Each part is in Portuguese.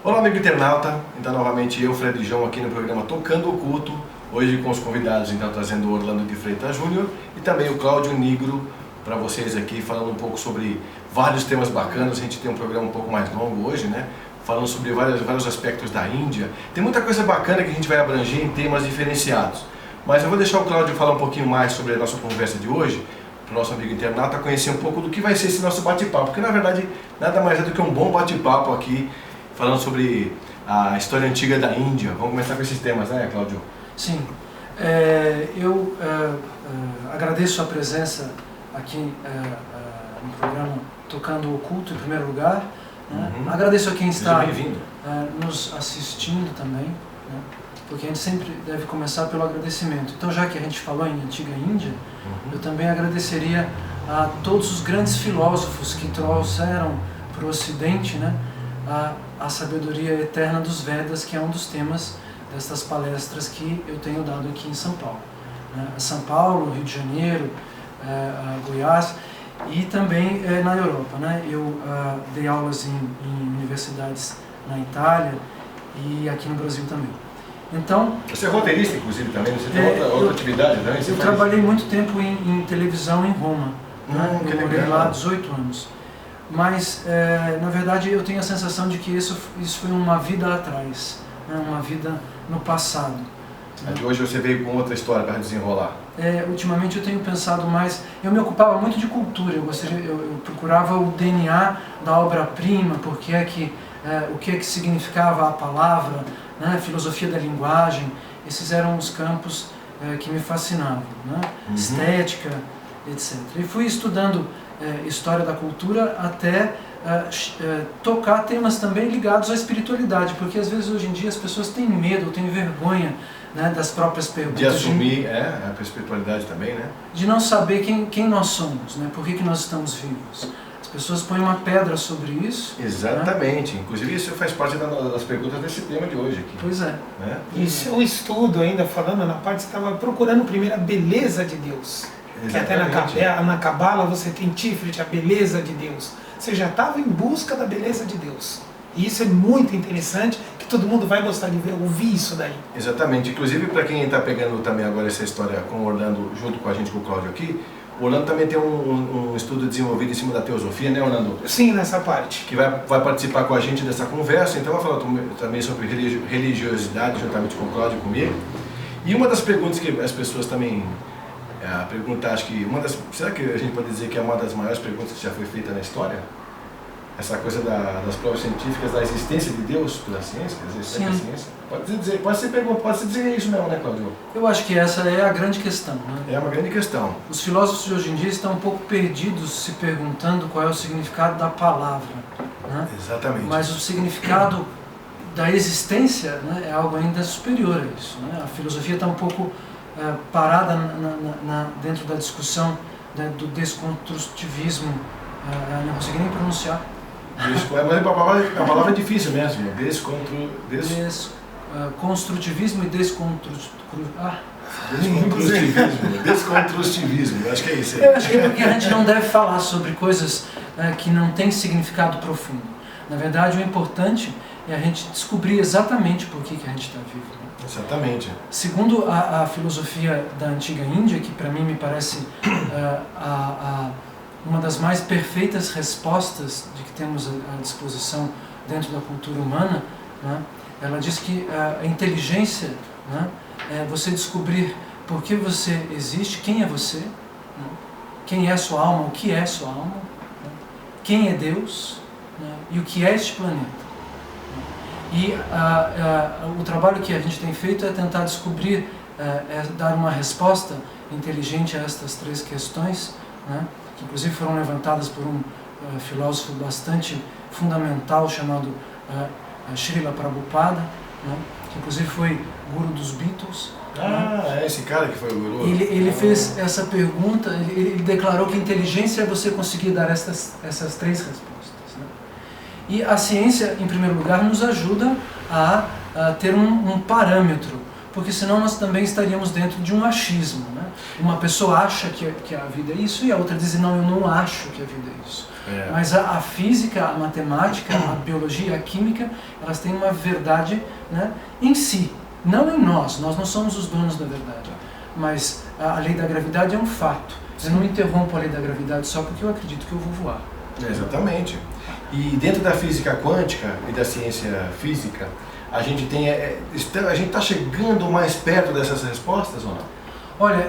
Olá, amigo internauta, então novamente eu, Fred João, aqui no programa Tocando o Culto, hoje com os convidados, então trazendo o Orlando de Freitas Júnior e também o Cláudio Nigro para vocês aqui, falando um pouco sobre vários temas bacanas. A gente tem um programa um pouco mais longo hoje, né? Falando sobre vários aspectos da Índia. Tem muita coisa bacana que a gente vai abranger em temas diferenciados. Mas eu vou deixar o Cláudio falar um pouquinho mais sobre a nossa conversa de hoje, para o nosso amigo internauta conhecer um pouco do que vai ser esse nosso bate-papo, porque na verdade nada mais é do que um bom bate-papo aqui, falando sobre a história antiga da Índia. Vamos começar com esses temas, né, Cláudio? Sim. Eu agradeço a presença aqui no programa Tocando o Culto, em primeiro lugar. Né? Agradeço a quem está nos assistindo também, né? Porque a gente sempre deve começar pelo agradecimento. Então, já que a gente falou em antiga Índia, eu também agradeceria a todos os grandes filósofos que trouxeram para o Ocidente, né, a sabedoria eterna dos Vedas, que é um dos temas dessas palestras que eu tenho dado aqui em São Paulo. São Paulo, Rio de Janeiro, Goiás e também na Europa. Né? Eu dei aulas em universidades na Itália e aqui no Brasil também. Então, você é roteirista, inclusive, também? Você tem outra atividade também? Eu trabalhei muito tempo em televisão em Roma. Eu morei lá 18 anos. Mas, na verdade, eu tenho a sensação de que isso foi uma vida atrás, né? Uma vida no passado. De hoje você veio com outra história para desenrolar? Ultimamente eu tenho pensado mais... Eu me ocupava muito de cultura, eu procurava o DNA da obra-prima, o que é que significava a palavra, né? Filosofia da linguagem. Esses eram os campos que me fascinavam, né? Estética, etc. E fui estudando história da cultura até tocar temas também ligados à espiritualidade, porque às vezes hoje em dia as pessoas têm medo, têm vergonha, né, das próprias perguntas. De assumir a espiritualidade também, né? De não saber quem nós somos, né? Por que nós estamos vivos. As pessoas põem uma pedra sobre isso. Exatamente. Né? Inclusive isso faz parte das perguntas desse tema de hoje aqui. Pois é. Né? E seu estudo, ainda falando na parte, você estava procurando primeiro a beleza de Deus. Exatamente. Que até na Cabala você tem Tiferet, a beleza de Deus. Você já estava em busca da beleza de Deus. E isso é muito interessante, que todo mundo vai gostar de ouvir isso daí. Exatamente. Inclusive, para quem está pegando também agora essa história com o Orlando, junto com a gente, com o Cláudio aqui, o Orlando também tem um estudo desenvolvido em cima da teosofia, né, Orlando? Sim, nessa parte. Que vai participar com a gente dessa conversa, então vai falar também sobre religiosidade, juntamente com o Cláudio e comigo. E uma das perguntas que as pessoas também... A pergunta, acho que será que a gente pode dizer que é uma das maiores perguntas que já foi feita na história? Essa coisa das provas científicas da existência de Deus pela ciência, da existência da ciência. Pode se dizer isso mesmo, né, Cláudio? Eu acho que essa é a grande questão, né? É uma grande questão. Os filósofos de hoje em dia estão um pouco perdidos se perguntando qual é o significado da palavra, né? Exatamente. Mas o significado da existência, né, é algo ainda superior a isso, né? A filosofia está um pouco parada dentro da discussão, né, do desconstrutivismo. Não consegui nem pronunciar. Mas a palavra é difícil mesmo. Construtivismo e desconstrutivismo, acho que é isso aí. Eu acho que é porque a gente não deve falar sobre coisas que não têm significado profundo. Na verdade, o importante é a gente descobrir exatamente por que a gente está vivo. Né? Exatamente. Segundo a filosofia da antiga Índia, que para mim me parece uma das mais perfeitas respostas de que temos à disposição dentro da cultura humana, né? Ela diz que a inteligência, né, é você descobrir por que você existe, quem é você, né? Quem é sua alma, o que é sua alma, né? Quem é Deus, né? E o que é este planeta. E o trabalho que a gente tem feito é tentar descobrir, dar uma resposta inteligente a estas três questões, né? Que inclusive foram levantadas por um filósofo bastante fundamental chamado Srila Prabhupada, né? Que inclusive foi guru dos Beatles. É esse cara que foi o guru? Ele fez essa pergunta, ele declarou que inteligência é você conseguir dar essas três respostas, né? E a ciência, em primeiro lugar, nos ajuda a ter um parâmetro porque senão nós também estaríamos dentro de um achismo, né? Uma pessoa acha que a vida é isso e a outra diz, não, eu não acho que a vida é isso. Mas a física, a matemática, a biologia, a química, elas têm uma verdade, né, em si, não em nós. Nós não somos os donos da verdade. Mas a lei da gravidade é um fato. Eu não interrompo a lei da gravidade só porque eu acredito que eu vou voar. Exatamente. E dentro da física quântica e da ciência física, a gente está chegando mais perto dessas respostas ou não? Olha,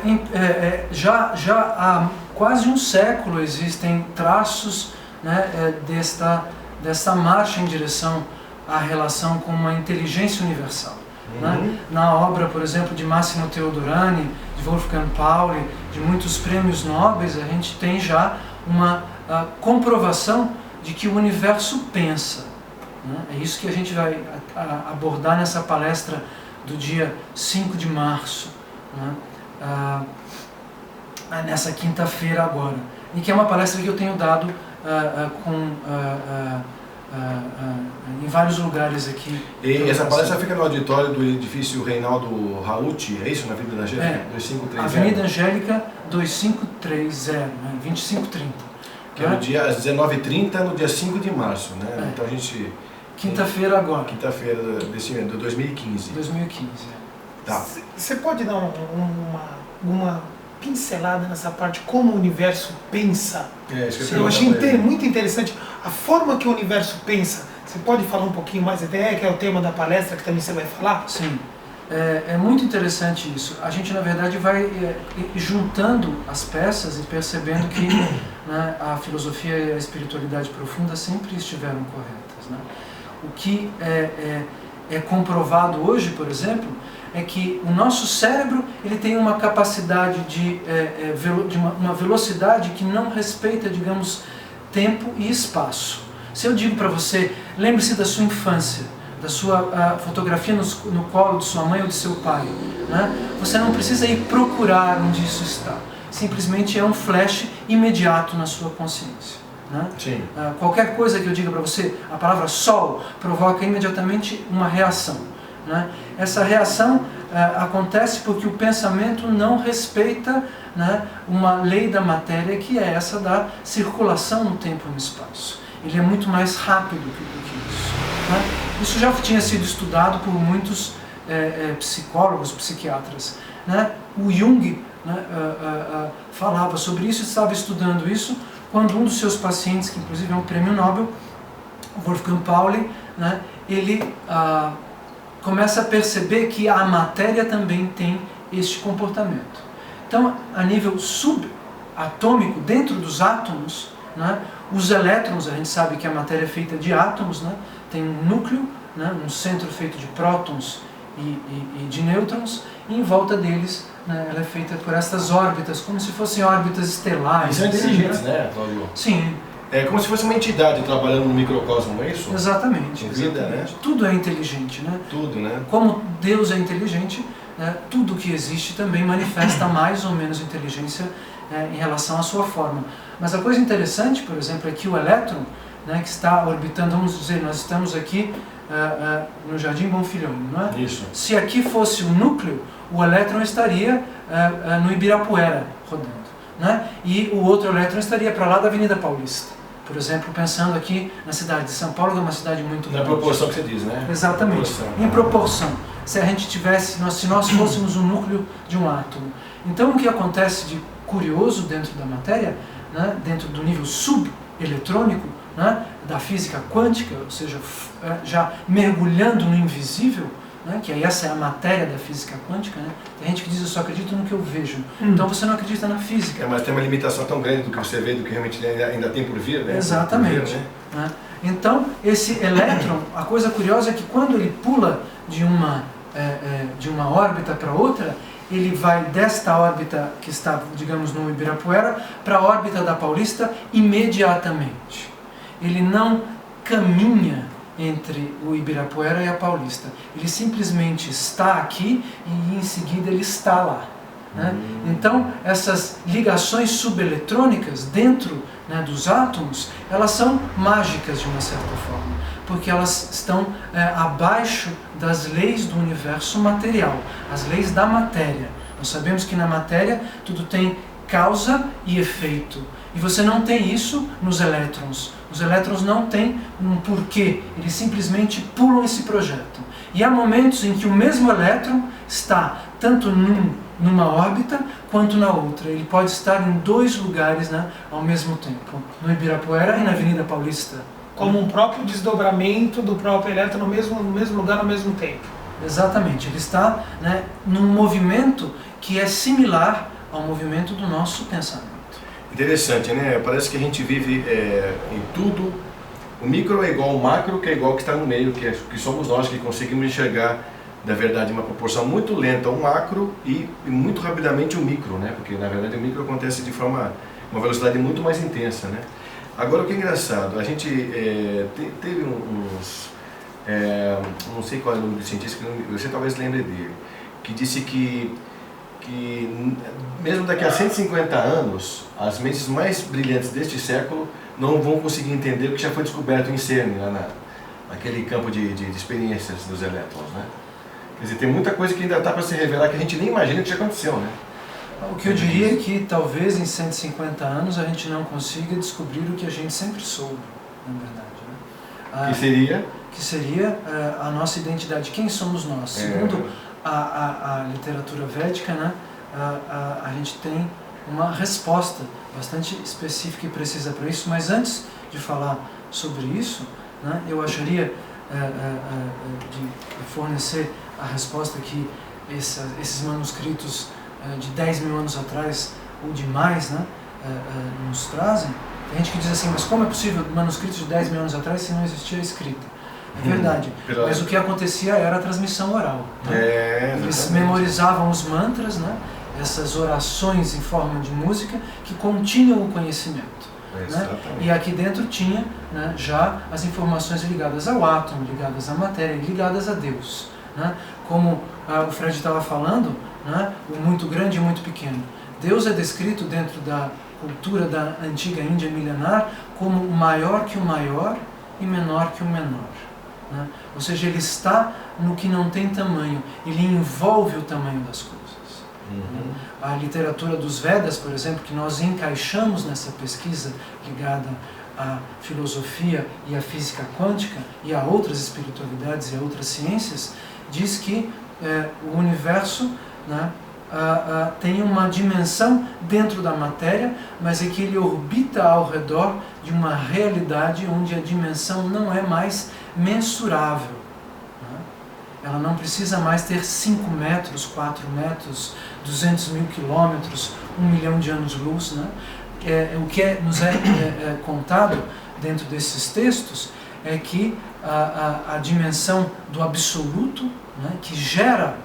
já há quase um século existem traços, né, desta marcha em direção à relação com uma inteligência universal. Né? Na obra, por exemplo, de Massimo Teodorani, de Wolfgang Pauli, de muitos prêmios nobres, a gente tem já uma comprovação de que o universo pensa. Né? É isso que a gente vai abordar nessa palestra do dia 5 de março, né? Nessa quinta-feira agora, e que é uma palestra que eu tenho dado em vários lugares aqui. E essa palestra fica no auditório do edifício Reinaldo Rauti, é isso? Na Avenida Angélica? 2530? Avenida Angélica 2530, né? 2530. Que é no dia, às 19h30, no dia 5 de março, né? Então a gente... Quinta-feira agora. Quinta-feira desse ano, de 2015. 2015, Tá. Você pode dar uma pincelada nessa parte, como o universo pensa? Eu achei muito interessante a forma que o universo pensa. Você pode falar um pouquinho mais, até que é o tema da palestra que também você vai falar? Sim, é muito interessante isso. A gente, na verdade, vai juntando as peças e percebendo que, né, a filosofia e a espiritualidade profunda sempre estiveram corretas. Né? O que é comprovado hoje, por exemplo, é que o nosso cérebro ele tem uma capacidade de uma velocidade que não respeita, digamos, tempo e espaço. Se eu digo para você, lembre-se da sua infância, da sua fotografia no colo de sua mãe ou de seu pai, né? Você não precisa ir procurar onde isso está. Simplesmente é um flash imediato na sua consciência. Né? Sim. Qualquer coisa que eu diga para você, a palavra sol provoca imediatamente uma reação. Né? Essa reação acontece porque o pensamento não respeita, né, uma lei da matéria, que é essa da circulação no tempo e no espaço. Ele é muito mais rápido do que isso. Né? Isso já tinha sido estudado por muitos psicólogos, psiquiatras. Né? O Jung, né, falava sobre isso, estava estudando isso, quando um dos seus pacientes, que inclusive é um prêmio Nobel, Wolfgang Pauli, né, ele começa a perceber que a matéria também tem este comportamento. Então, a nível subatômico, dentro dos átomos, né, os elétrons, a gente sabe que a matéria é feita de átomos, né, tem um núcleo, né, um centro feito de prótons e de nêutrons, e em volta deles, né, ela é feita por essas órbitas, como se fossem órbitas estelares. E são inteligentes, né, Cláudio? Sim. É como se fosse uma entidade trabalhando no microcosmo, não é isso? Exatamente. Vida, né? Tudo é inteligente, né? Tudo, né? Como Deus é inteligente, né, tudo que existe também manifesta mais ou menos inteligência em relação à sua forma. Mas a coisa interessante, por exemplo, é que o elétron, né, que está orbitando, vamos dizer, nós estamos aqui no Jardim Bonfilhão, não é? Isso. Se aqui fosse o núcleo, o elétron estaria no Ibirapuera rodando, né? E o outro elétron estaria para lá da Avenida Paulista. Por exemplo, pensando aqui na cidade de São Paulo, que é uma cidade muito grande. Na proporção que você diz, né? Exatamente. Em proporção. Se a gente tivesse, se nós fôssemos o núcleo de um átomo. Então, o que acontece de curioso dentro da matéria, né, dentro do nível subeletrônico, né, da física quântica, ou seja, já mergulhando no invisível, né, que aí essa é a matéria da física quântica, né? Tem gente que diz, eu só acredito no que eu vejo. Então você não acredita na física. Mas tem uma limitação tão grande do que você vê, do que realmente ainda tem por vir, né? Exatamente. Né? Então, esse elétron, a coisa curiosa é que quando ele pula de uma órbita para outra, ele vai desta órbita que está, digamos, no Ibirapuera, para a órbita da Paulista imediatamente. Ele não caminha entre o Ibirapuera e a Paulista. Ele simplesmente está aqui e em seguida ele está lá. Né? Então, essas ligações subeletrônicas dentro, né, dos átomos, elas são mágicas de uma certa forma, porque elas estão abaixo das leis do universo material, as leis da matéria. Nós sabemos que na matéria tudo tem causa e efeito, e você não tem isso nos elétrons. Os elétrons não têm um porquê, eles simplesmente pulam esse projeto. E há momentos em que o mesmo elétron está tanto numa órbita quanto na outra. Ele pode estar em 2 lugares, né, ao mesmo tempo, no Ibirapuera e na Avenida Paulista. Como um próprio desdobramento do próprio elétron no mesmo lugar ao mesmo tempo. Exatamente, ele está, né, num movimento que é similar ao movimento do nosso pensamento. Interessante, né? Parece que a gente vive em tudo. O micro é igual ao macro, que é igual ao que está no meio, que somos nós que conseguimos enxergar, na verdade, uma proporção muito lenta o macro e muito rapidamente o micro, né? Porque na verdade o micro acontece de uma velocidade muito mais intensa, né? Agora, o que é engraçado, a gente teve não sei qual é o nome do cientista, você talvez lembre dele, que disse que mesmo daqui a 150 anos, as mentes mais brilhantes deste século não vão conseguir entender o que já foi descoberto em CERN, lá naquele campo de experiências dos elétrons, né? Quer dizer, tem muita coisa que ainda está para se revelar que a gente nem imagina que já aconteceu, né? O que eu diria é que talvez em 150 anos a gente não consiga descobrir o que a gente sempre soube, na verdade, né? Que seria? Que seria a nossa identidade, quem somos nós. Segundo a literatura védica, né, a gente tem uma resposta bastante específica e precisa para isso, mas antes de falar sobre isso, né, eu acharia de fornecer a resposta que esses manuscritos de 10 mil anos atrás ou de mais, né, nos trazem. Tem gente que diz assim, mas como é possível manuscritos de 10 mil anos atrás se não existia escrita? É verdade, mas o que acontecia era a transmissão oral. Né? Eles memorizavam os mantras, né? Essas orações em forma de música que continham o conhecimento. Né? E aqui dentro tinha, né, já as informações ligadas ao átomo, ligadas à matéria, ligadas a Deus. Né? Como o Fred estava falando, né, o muito grande e o muito pequeno. Deus é descrito dentro da cultura da antiga Índia milenar como maior que o maior e menor que o menor. Né? Ou seja, ele está no que não tem tamanho, ele envolve o tamanho das coisas. A literatura dos Vedas, por exemplo, que nós encaixamos nessa pesquisa ligada à filosofia e à física quântica e a outras espiritualidades e a outras ciências, diz que o universo, né, tem uma dimensão dentro da matéria, mas é que ele orbita ao redor de uma realidade onde a dimensão não é mais mensurável. Né? Ela não precisa mais ter 5 metros, 4 metros, 200 mil quilômetros, 1 milhão de anos-luz. Né? O que nos é contado dentro desses textos é que a dimensão do absoluto, né, que gera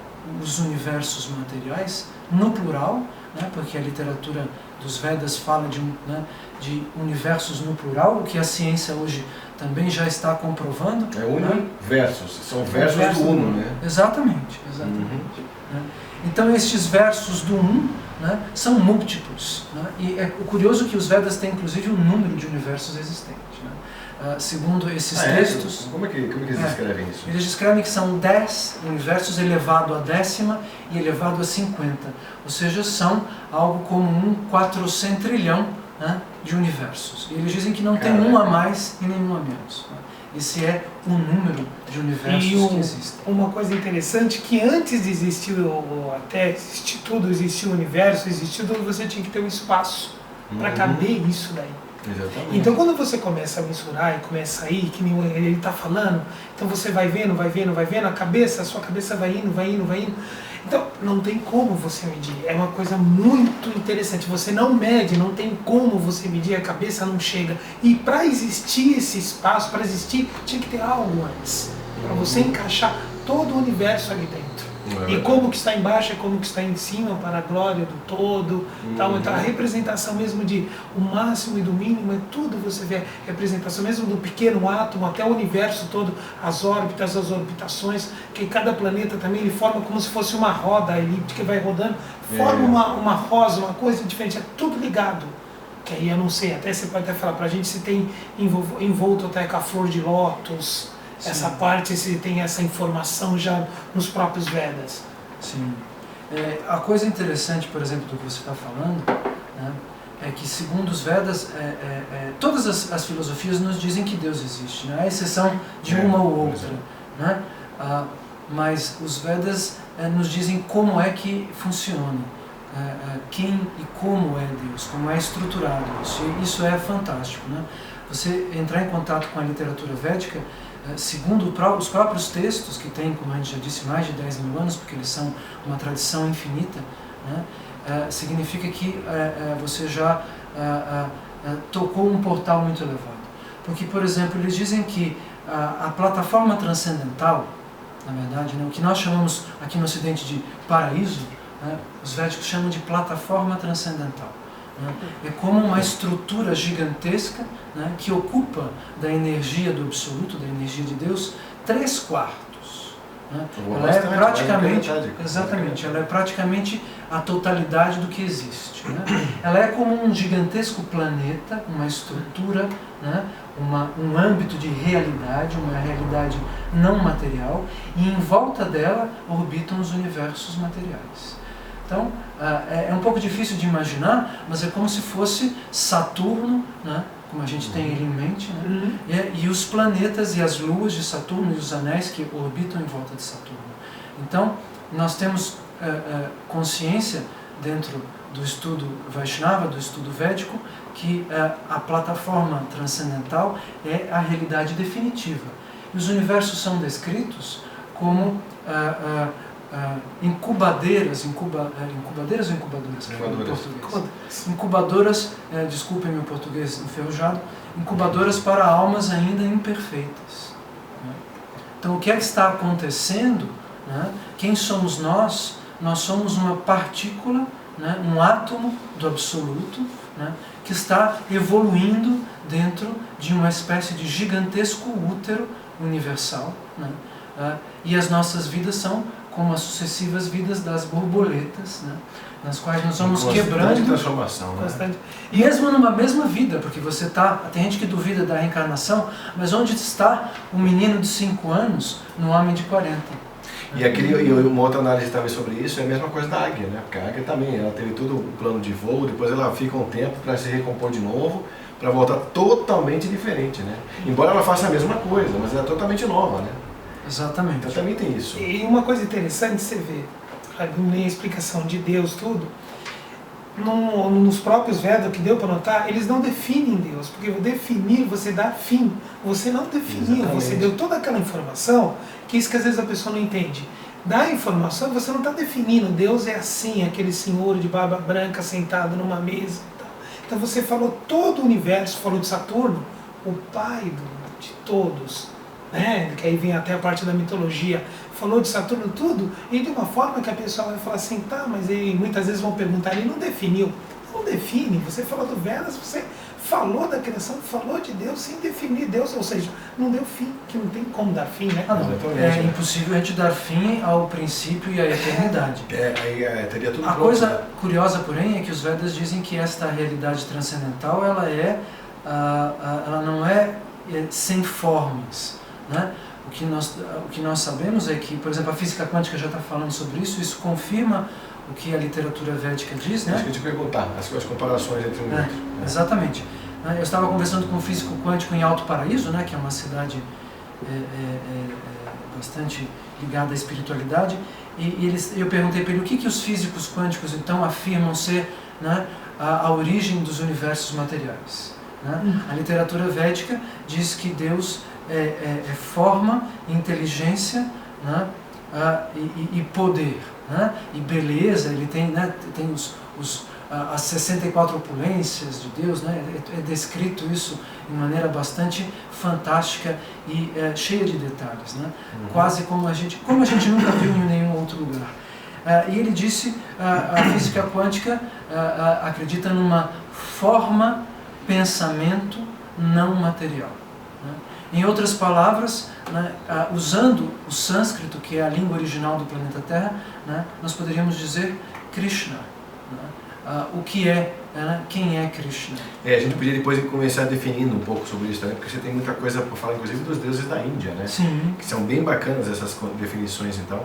os universos materiais, no plural, né, porque a literatura dos Vedas fala de universos no plural, o que a ciência hoje também já está comprovando. Universos, são versos do Uno, né? Exatamente. Né? Então estes versos do Um, né, são múltiplos. Né? E é curioso que os Vedas têm inclusive um número de universos existentes. Né? Segundo esses textos... Como é que eles descrevem isso? Eles descrevem que são 10 universos elevado à 10ª e elevado a 50. Ou seja, são algo como um 400 trilhão, né, de universos. E eles dizem que não tem um a mais e nenhum a menos. Né? Esse é o número de universos que existem. Uma coisa interessante, que antes de existir, até existir tudo, existir o universo, existir tudo, você tinha que ter um espaço para caber isso daí. Exatamente. Então quando você começa a mensurar e começa a ir, que nem ele está falando, então você vai vendo, a sua cabeça vai indo. Então não tem como você medir, é uma coisa muito interessante, você não mede, não tem como você medir, a cabeça não chega. E para existir esse espaço, para existir, tinha que ter algo antes, para você encaixar todo o universo ali dentro. E como que está embaixo é como que está em cima, para a glória do todo. Tal. Então a representação mesmo de o máximo e do mínimo, é tudo você vê. A representação mesmo do pequeno átomo até o universo todo, as órbitas, as orbitações, que cada planeta também ele forma como se fosse uma roda elíptica que vai rodando, forma uma rosa, uma coisa diferente, é tudo ligado. Que aí eu não sei, até você pode até falar pra gente se tem envolto até com a flor de lótus. Sim. Essa parte, se tem essa informação já nos próprios Vedas. Sim. A coisa interessante, por exemplo, do que você está falando, né, é que segundo os Vedas, todas as filosofias nos dizem que Deus existe, né, à exceção de uma ou outra. Né, mas os Vedas nos dizem como é que funciona, quem e como é Deus, como é estruturado isso. E isso é fantástico. Né? Você entrar em contato com a literatura védica, segundo os próprios textos, que tem, como a gente já disse, mais de 10 mil anos, porque eles são uma tradição infinita, né? Significa que você já tocou um portal muito elevado. Porque, por exemplo, eles dizem que a plataforma transcendental, na verdade, né, o que nós chamamos aqui no Ocidente de paraíso, né, os védicos chamam de plataforma transcendental. É como uma estrutura gigantesca, né, que ocupa da energia do Absoluto, da energia de Deus, 3/4. Né? Ela é praticamente, exatamente, ela é praticamente a totalidade do que existe. Né? Ela é como um gigantesco planeta, uma estrutura, né, um âmbito de realidade, uma realidade não material, e em volta dela orbitam os universos materiais. Então, é um pouco difícil de imaginar, mas é como se fosse Saturno, né, como a gente tem ele em mente, né, e os planetas e as luas de Saturno e os anéis que orbitam em volta de Saturno. Então, nós temos consciência dentro do estudo Vaishnava, do estudo védico, que a plataforma transcendental é a realidade definitiva. E os universos são descritos como incubadeiras ou incubadoras? Incubadoras, desculpem meu português enferrujado, incubadoras para almas ainda imperfeitas. Né? Então o que é que está acontecendo? Né? Quem somos nós? Nós somos uma partícula, né? Um átomo do absoluto, né? Que está evoluindo dentro de uma espécie de gigantesco útero universal. Né? E as nossas vidas são como as sucessivas vidas das borboletas, né, nas quais nós vamos quebrando. Transformação, né? E mesmo numa mesma vida, porque tem gente que duvida da reencarnação, mas onde está o menino de 5 anos no homem de 40? E uma outra análise também sobre isso é a mesma coisa da águia, né? Porque a águia também, ela teve todo o plano de voo, depois ela fica um tempo para se recompor de novo, para voltar totalmente diferente, né? Embora ela faça a mesma coisa, mas ela é totalmente nova, né? Exatamente. Então também tem isso. E uma coisa interessante, você vê, a explicação de Deus, tudo, nos próprios Vedas, que deu para notar, eles não definem Deus, porque definir, você dá fim, você não definiu, você deu toda aquela informação, que isso que às vezes a pessoa não entende. Dá informação, você não está definindo, Deus é assim, aquele senhor de barba branca sentado numa mesa. Então você falou todo o universo, falou de Saturno, o pai de todos, né? Que aí vem até a parte da mitologia, falou de Saturno tudo, e de uma forma que a pessoa vai falar assim, tá, mas aí muitas vezes vão perguntar, ele não definiu. Não define, você falou do Vedas, você falou da criação, falou de Deus sem definir Deus, ou seja, não deu fim, que não tem como dar fim, né? É impossível a gente dar fim ao princípio e à eternidade. Teria tudo a pronto, coisa né? curiosa, porém, é que os Vedas dizem que esta realidade transcendental, ela não é sem formas, né? O que nós sabemos é que, por exemplo, a física quântica já está falando sobre isso, isso confirma o que a literatura védica diz, né? Acho que eu te perguntar, as comparações entre um e outro. Exatamente. Eu estava conversando com um físico quântico em Alto Paraíso, né, que é uma cidade bastante ligada à espiritualidade, e eu perguntei para ele o que os físicos quânticos então afirmam ser, né, a origem dos universos materiais. Né? A literatura védica diz que Deus é forma, inteligência, né, e poder, né, e beleza. Ele tem, né, tem as 64 opulências de Deus, né? É descrito isso de maneira bastante fantástica e cheia de detalhes, né? Quase como a gente nunca viu em nenhum outro lugar. E ele disse, a física quântica acredita numa forma, pensamento não material. Né? Em outras palavras, né, usando o sânscrito, que é a língua original do planeta Terra, né, nós poderíamos dizer Krishna. Né? O que é, né, quem é Krishna? A gente podia depois começar definindo um pouco sobre isso também, porque você tem muita coisa para falar, inclusive dos deuses da Índia, né? Sim. Que são bem bacanas essas definições, então.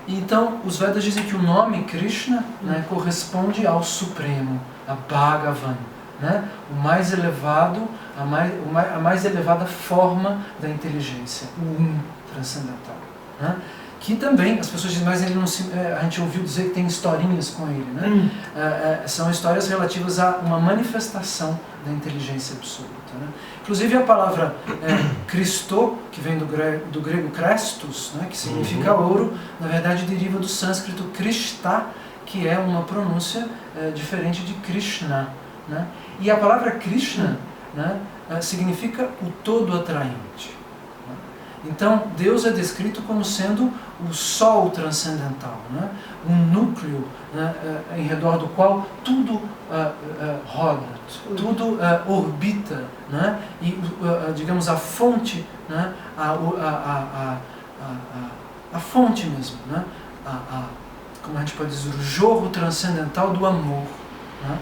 Então, os Vedas dizem que o nome Krishna, né, corresponde ao Supremo, a Bhagavan, né, o mais elevado, a mais elevada forma da inteligência, o transcendental. Né? Que também, as pessoas dizem, mas ele não a gente ouviu dizer que tem historinhas com ele. Né? São histórias relativas a uma manifestação da inteligência absoluta. Né? Inclusive a palavra Christo, que vem do grego Christos, né, que significa ouro, na verdade deriva do sânscrito Krishta, que é uma pronúncia diferente de Krishna. Né? E a palavra Krishna, né, significa o todo atraente. Né? Então Deus é descrito como sendo o sol transcendental, né? Um núcleo, né, em redor do qual tudo roda, tudo orbita, né? E digamos a fonte, né? A fonte mesmo, né? Como a gente pode dizer, o jorro transcendental do amor. Né?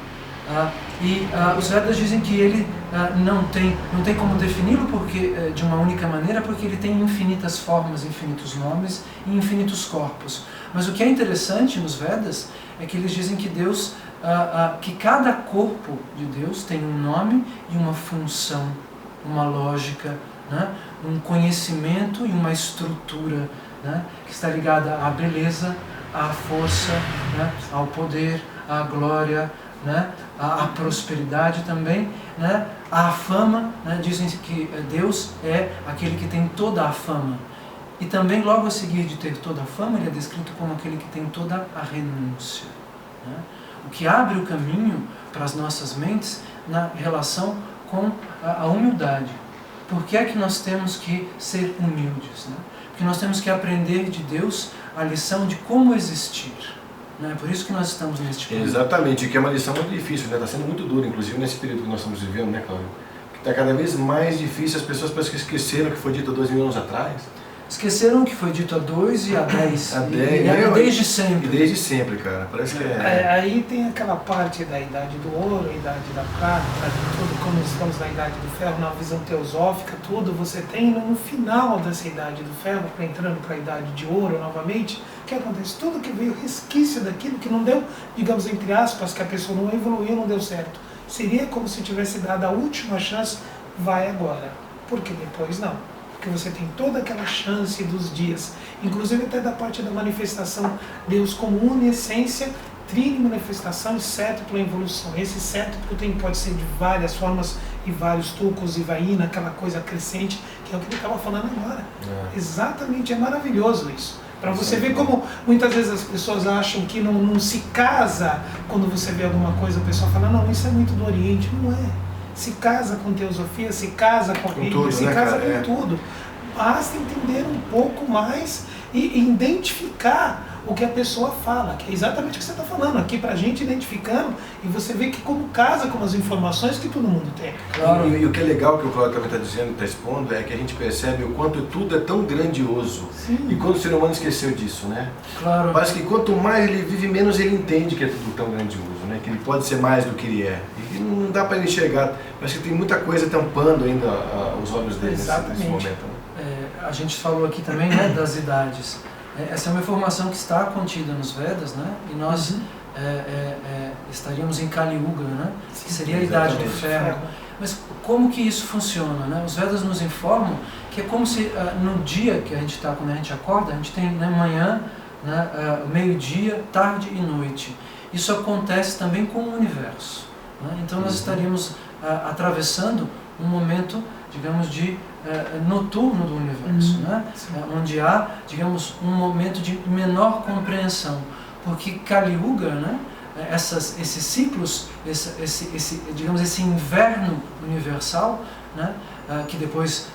Os Vedas dizem que ele não tem como defini-lo de uma única maneira, porque ele tem infinitas formas, infinitos nomes e infinitos corpos. Mas o que é interessante nos Vedas é que eles dizem que Deus, que cada corpo de Deus tem um nome e uma função, uma lógica, né? Um conhecimento e uma estrutura, né? Que está ligada à beleza, à força, né? Ao poder, à glória, né? A prosperidade também, né? A fama, né? Dizem que Deus é aquele que tem toda a fama. E também, logo a seguir de ter toda a fama, ele é descrito como aquele que tem toda a renúncia. Né? O que abre o caminho para as nossas mentes na relação com a humildade. Por que é que nós temos que ser humildes? Né? Porque nós temos que aprender de Deus a lição de como existir. É por isso que nós estamos neste período. Exatamente, que é uma lição muito difícil, né? Está sendo muito dura, inclusive nesse período que nós estamos vivendo, né, Cláudio? Que está cada vez mais difícil, as pessoas parecem que esqueceram o que foi dito há 2000 anos atrás. Esqueceram o que foi dito há 2 e há 10. Desde sempre. E desde sempre, cara. Parece que Aí tem aquela parte da idade do ouro, a idade da prata, tudo, quando estamos na idade do ferro, na visão teosófica, tudo, você tem no final dessa idade do ferro, entrando para a idade de ouro novamente, o que acontece? Tudo que veio resquício daquilo que não deu, digamos entre aspas, que a pessoa não evoluiu, não deu certo. Seria como se tivesse dado a última chance, vai agora. Porque depois não. Porque você tem toda aquela chance dos dias, inclusive até da parte da manifestação, Deus como unessência, trine manifestação e sétupla evolução. Esse sétuplo pode ser de várias formas e vários tucos e vaína, aquela coisa crescente, que é o que ele estava falando agora. Exatamente, é maravilhoso isso. Para você ver como muitas vezes as pessoas acham que não se casa quando você vê alguma coisa, o pessoal fala, não, isso é muito do Oriente. Não é. Se casa com teosofia, se casa com a Bíblia, se casa com tudo. Basta entender um pouco mais e identificar o que a pessoa fala, que é exatamente o que você está falando aqui para a gente, identificando, e você vê que como casa com as informações que todo mundo tem. Claro. E o que é legal que o Cláudio também está dizendo, está expondo, é que a gente percebe o quanto tudo é tão grandioso. Sim. E quando o ser humano esqueceu disso, né? Claro. Parece que quanto mais ele vive, menos ele entende que é tudo tão grandioso, né? Que ele pode ser mais do que ele é. E não dá para ele enxergar. Parece que tem muita coisa tampando ainda os olhos dele nesse momento. Né? A gente falou aqui também, né, das idades. Essa é uma informação que está contida nos Vedas, né? E nós estaríamos em Kali Yuga, né? Que seria a idade do ferro. Mas como que isso funciona, né? Os Vedas nos informam que é como se no dia que a gente está, quando a gente acorda, a gente tem, né, manhã, né, meio-dia, tarde e noite. Isso acontece também com o universo. Né? Então nós estaríamos atravessando um momento, digamos, de noturno do universo, né? Onde há, digamos, um momento de menor compreensão, porque Kali Yuga, né, esses ciclos, digamos, esse inverno universal, né, que depois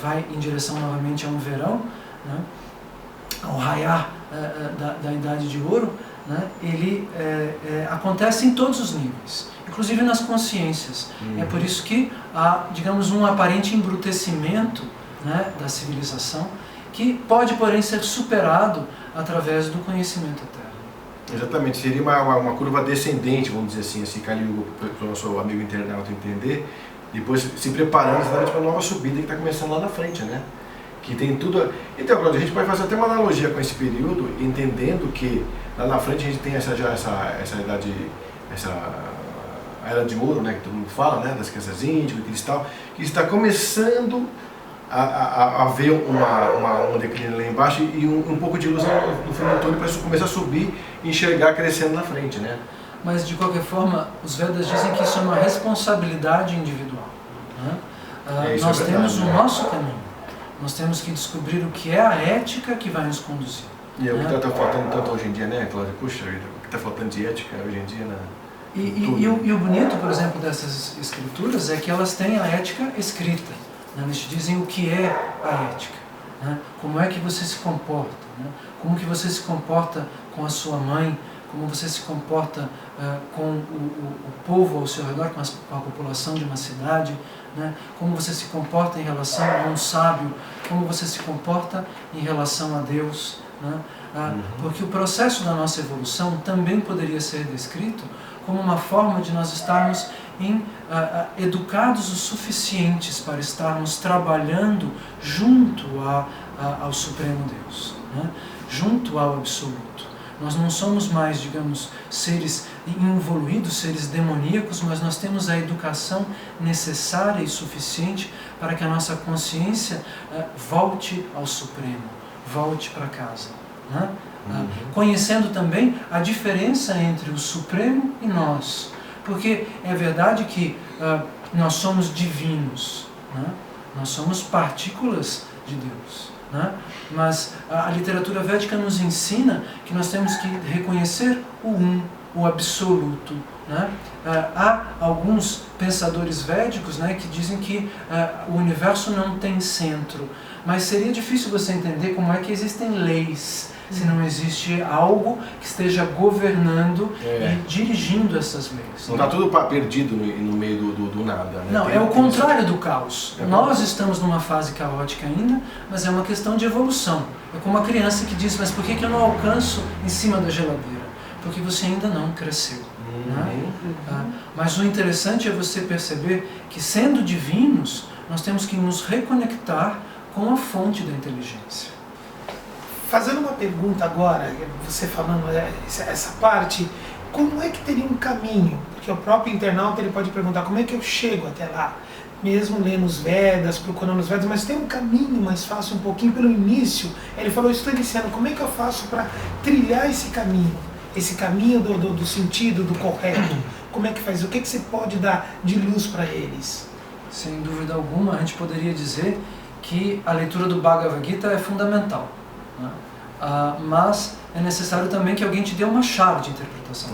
vai em direção novamente a um verão, né, ao raiar da Idade de Ouro, né, ele acontece em todos os níveis, inclusive nas consciências. É por isso que há, digamos, um aparente embrutecimento, né, da civilização, que pode, porém, ser superado através do conhecimento eterno. Exatamente, seria uma curva descendente, vamos dizer assim, esse Kali Yuga, para o nosso amigo internauta entender, depois se preparando exatamente para a nova subida que está começando lá na frente, né? Que tem tudo. Então, Cláudio, a gente pode fazer até uma analogia com esse período, entendendo que lá na frente a gente tem essa idade, a era de ouro, né, que todo mundo fala, né, das crianças índimas, cristal, que está começando a ver um declínio lá embaixo e um pouco de luz no fim do túnel para começar a subir e enxergar crescendo na frente, né? Mas, de qualquer forma, os Vedas dizem que isso é uma responsabilidade individual, né? Nós temos o nosso caminho. Nós temos que descobrir o que é a ética que vai nos conduzir. E é o que está faltando tanto hoje em dia, né, Cláudio? Puxa vida, o que está faltando de ética hoje em dia, né? E o bonito, por exemplo, dessas escrituras é que elas têm a ética escrita, né? Eles dizem o que é a ética, né? Como é que você se comporta, né? Como que você se comporta com a sua mãe, como você se comporta com o povo ao seu redor, com a população de uma cidade, né? Como você se comporta em relação a um sábio, como você se comporta em relação a Deus, né? Porque o processo da nossa evolução também poderia ser descrito como uma forma de nós estarmos educados o suficientes para estarmos trabalhando junto ao Supremo Deus, né? Junto ao Absoluto. Nós não somos mais, digamos, seres involuídos, seres demoníacos, mas nós temos a educação necessária e suficiente para que a nossa consciência volte ao Supremo, volte para casa, né? Conhecendo também a diferença entre o Supremo e nós, porque é verdade que nós somos divinos, né? Nós somos partículas de Deus, né? Mas a literatura védica nos ensina que nós temos que reconhecer o absoluto, né? Há alguns pensadores védicos, né, que dizem que o universo não tem centro, mas seria difícil você entender como é que existem leis se não existe algo que esteja governando e dirigindo essas leis. Não está tudo perdido no meio do nada, né? Não, é o contrário do caos. Nós estamos numa fase caótica ainda, mas é uma questão de evolução. É como uma criança que diz, mas por que eu não alcanço em cima da geladeira? Porque você ainda não cresceu. Né? Mas o interessante é você perceber que, sendo divinos, nós temos que nos reconectar com a fonte da inteligência. Fazendo uma pergunta agora, você falando essa parte, como é que teria um caminho? Porque o próprio internauta ele pode perguntar como é que eu chego até lá, mesmo lendo os Vedas, procurando os Vedas, mas tem um caminho mais fácil, um pouquinho pelo início. Ele falou, estou iniciando, como é que eu faço para trilhar esse caminho do sentido, do correto? Como é que faz? O que você pode dar de luz para eles? Sem dúvida alguma, a gente poderia dizer que a leitura do Bhagavad Gita é fundamental, né? Mas é necessário também que alguém te dê uma chave de interpretação.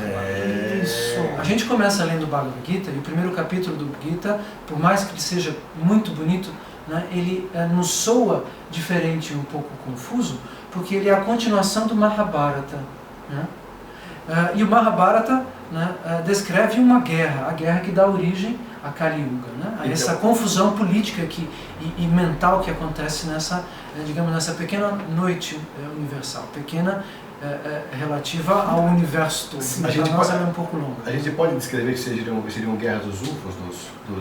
Isso. A gente começa lendo o Bhagavad Gita, e o primeiro capítulo do Gita, por mais que ele seja muito bonito, né, ele nos soa diferente, um pouco confuso, porque ele é a continuação do Mahabharata, né? E o Mahabharata, né, descreve uma guerra, a guerra que dá origem a Kali Yuga, né? A essa confusão política e mental que acontece nessa pequena noite universal, pequena relativa ao universo todo. Sim, para nós ela é um pouco longa. A gente pode descrever que seriam guerras dos UFOs?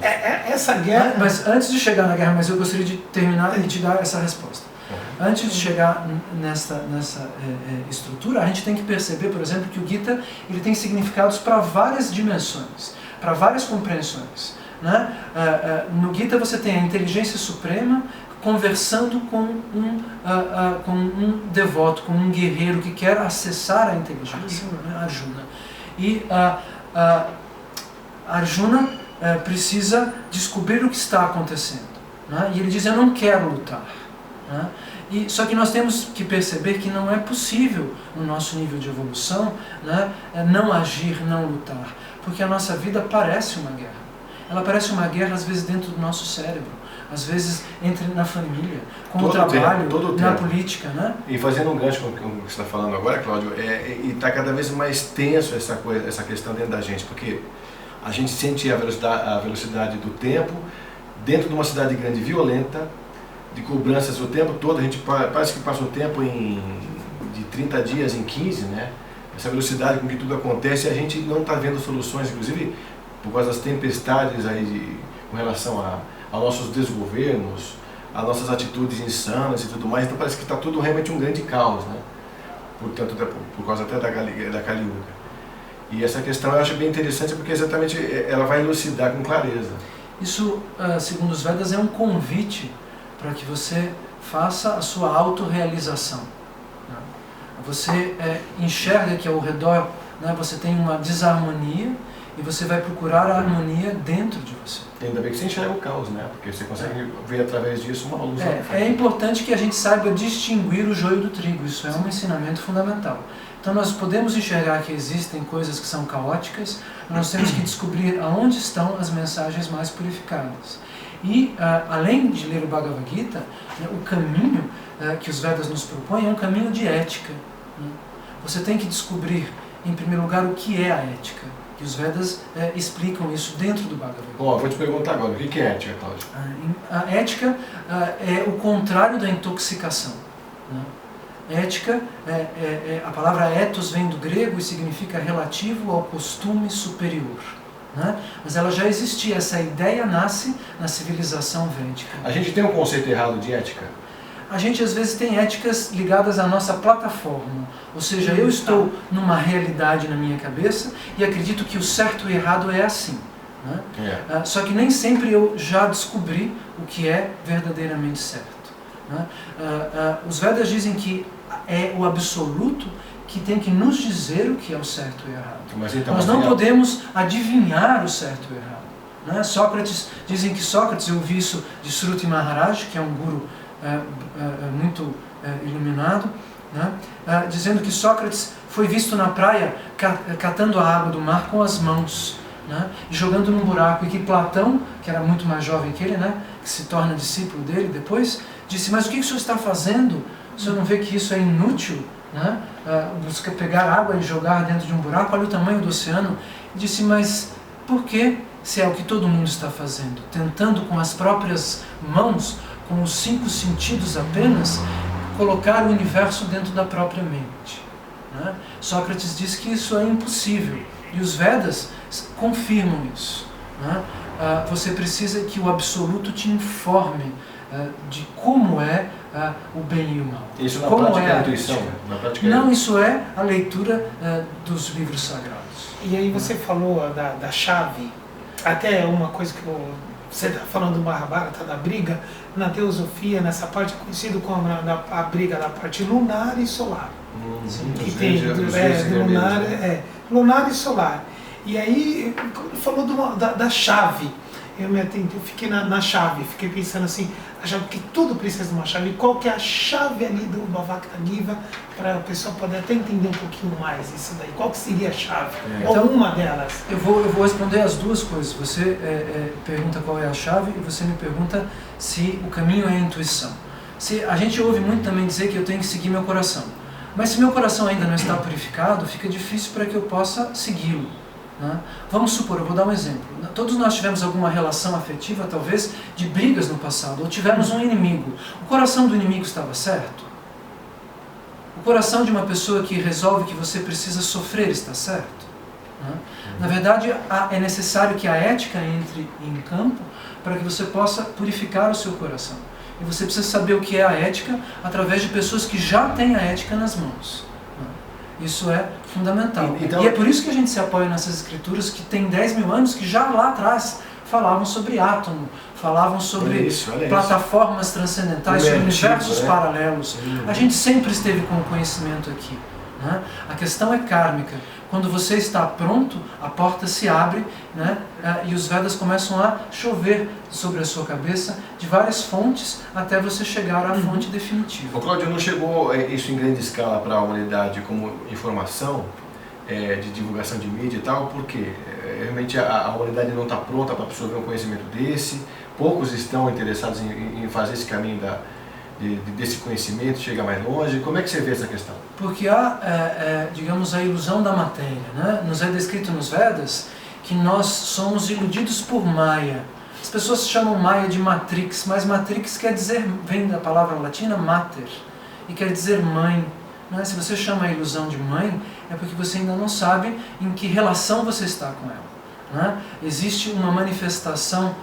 Essa guerra... Mas antes de chegar na guerra, eu gostaria de terminar e te dar essa resposta. Antes de chegar nessa estrutura, a gente tem que perceber, por exemplo, que o Gita ele tem significados para várias dimensões, para várias compreensões, né? No Gita você tem a inteligência suprema conversando com um devoto, com um guerreiro que quer acessar a inteligência, né? Arjuna. E Arjuna precisa descobrir o que está acontecendo, né? E ele diz, eu não quero lutar. Né? Só que nós temos que perceber que não é possível, no nosso nível de evolução, né, não agir, não lutar. Porque a nossa vida parece uma guerra. Ela parece uma guerra, às vezes, dentro do nosso cérebro. Às vezes, na família, com o trabalho, na política. Né? E fazendo um gancho com o que você está falando agora, Cláudio, e está cada vez mais tenso essa questão dentro da gente. Porque a gente sente a velocidade do tempo dentro de uma cidade grande violenta, de cobranças o tempo todo. A gente parece que passa o tempo de 30 dias em 15, né? Essa velocidade com que tudo acontece, e a gente não está vendo soluções, inclusive por causa das tempestades aí com relação aos nossos desgovernos, às nossas atitudes insanas e tudo mais. Então parece que está tudo realmente um grande caos, né? Portanto, por causa até da Kali Yuga. E essa questão eu acho bem interessante, porque exatamente ela vai elucidar com clareza. Isso, segundo os Vedas, é um convite para que você faça a sua autorrealização. Você enxerga que ao redor, né, você tem uma desarmonia, e você vai procurar a harmonia dentro de você. Ainda bem que você enxerga o caos, né? Porque você consegue ver através disso uma luz. É importante que a gente saiba distinguir o joio do trigo. Isso é um ensinamento fundamental. Então nós podemos enxergar que existem coisas que são caóticas, nós temos que descobrir aonde estão as mensagens mais purificadas. E, além de ler o Bhagavad Gita, né, o caminho que os Vedas nos propõem é um caminho de ética. Né? Você tem que descobrir, em primeiro lugar, o que é a ética. E os Vedas explicam isso dentro do Bhagavad Gita. Vou te perguntar agora, o que é ética, Cláudio? A ética é o contrário da intoxicação. Né? Ética, a palavra ethos vem do grego e significa relativo ao costume superior. Né? Mas ela já existia, essa ideia nasce na civilização védica. A gente tem um conceito errado de ética? A gente às vezes tem éticas ligadas à nossa plataforma, ou seja, eu estou numa realidade na minha cabeça e acredito que o certo e o errado é assim. Né? Só que nem sempre eu já descobri o que é verdadeiramente certo. Né? Os Vedas dizem que é o absoluto que tem que nos dizer o que é o certo e o errado. Mas então, nós não podemos adivinhar o certo e o errado. Né? Dizem que Sócrates, eu ouvi isso de Shruti Maharaj, que é um guru muito iluminado, né? Dizendo que Sócrates foi visto na praia catando a água do mar com as mãos, né? E jogando num buraco, e que Platão, que era muito mais jovem que ele, né? Que se torna discípulo dele depois, disse: mas o que o senhor está fazendo? O senhor não vê que isso é inútil? Né? Busca pegar água e jogar dentro de um buraco, olha o tamanho do oceano. E disse: mas por que, se é o que todo mundo está fazendo, tentando com as próprias mãos, com os 5 sentidos apenas, colocar o universo dentro da própria mente? Né? Sócrates diz que isso é impossível, e os Vedas confirmam isso. Né? Você precisa que o absoluto te informe de como é o bem e o mal. Isso na como prática é a intuição? Na prática não, isso é a leitura dos livros sagrados. E aí você falou da chave, até uma coisa que você está falando do Mahabharata, da briga, na teosofia, nessa parte é conhecido como a briga da parte lunar e solar. Que tem lunar e solar. E aí, quando falou da chave, eu fiquei na chave, fiquei pensando assim, a chave, que tudo precisa de uma chave. Qual que é a chave ali do Bhagavad Gita, para a pessoa poder até entender um pouquinho mais isso daí? Qual que seria a chave? Ou então, uma delas? Eu vou responder as duas coisas. Você pergunta qual é a chave e você me pergunta se o caminho é a intuição. A gente ouve muito também dizer que eu tenho que seguir meu coração. Mas se meu coração ainda não está purificado, fica difícil para que eu possa segui-lo. Né? Vamos supor, eu vou dar um exemplo. Todos nós tivemos alguma relação afetiva, talvez, de brigas no passado, ou tivemos um inimigo. O coração do inimigo estava certo? O coração de uma pessoa que resolve que você precisa sofrer está certo? Né? Na verdade, é necessário que a ética entre em campo para que você possa purificar o seu coração. E você precisa saber o que é a ética através de pessoas que já têm a ética nas mãos. Isso é fundamental. Então, e é por isso que a gente se apoia nessas escrituras que tem 10 mil anos, que já lá atrás falavam sobre átomo, falavam sobre plataformas transcendentais, sobre universos paralelos. A gente sempre esteve com o conhecimento aqui. Né? A questão é kármica. Quando você está pronto, a porta se abre, né? E os Vedas começam a chover sobre a sua cabeça de várias fontes até você chegar à fonte definitiva. O Cláudio, não chegou isso em grande escala para a humanidade como informação, de divulgação de mídia e tal, porque realmente a humanidade não está pronta para absorver um conhecimento desse, poucos estão interessados em fazer esse caminho desse conhecimento, chegar mais longe. Como é que você vê essa questão? Porque há, digamos, a ilusão da matéria, né? Nos é descrito nos Vedas que nós somos iludidos por Maya. As pessoas chamam Maya de Matrix, mas Matrix vem da palavra latina mater, e quer dizer mãe. Né? Se você chama a ilusão de mãe, é porque você ainda não sabe em que relação você está com ela. Né? Existe uma manifestação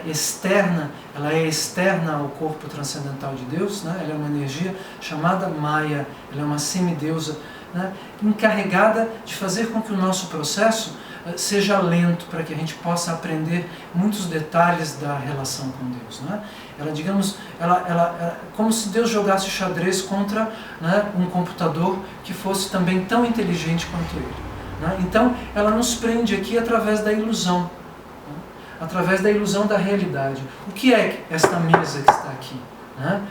externa, ela é externa ao corpo transcendental de Deus, né? Ela é uma energia chamada Maya, ela é uma semideusa, né? Encarregada de fazer com que o nosso processo seja lento, para que a gente possa aprender muitos detalhes da relação com Deus. Né? Ela, digamos, como se Deus jogasse xadrez contra, né, um computador que fosse também tão inteligente quanto ele. Né? Então, ela nos prende aqui através da ilusão. Através da ilusão da realidade. O que é esta mesa que está aqui? Né?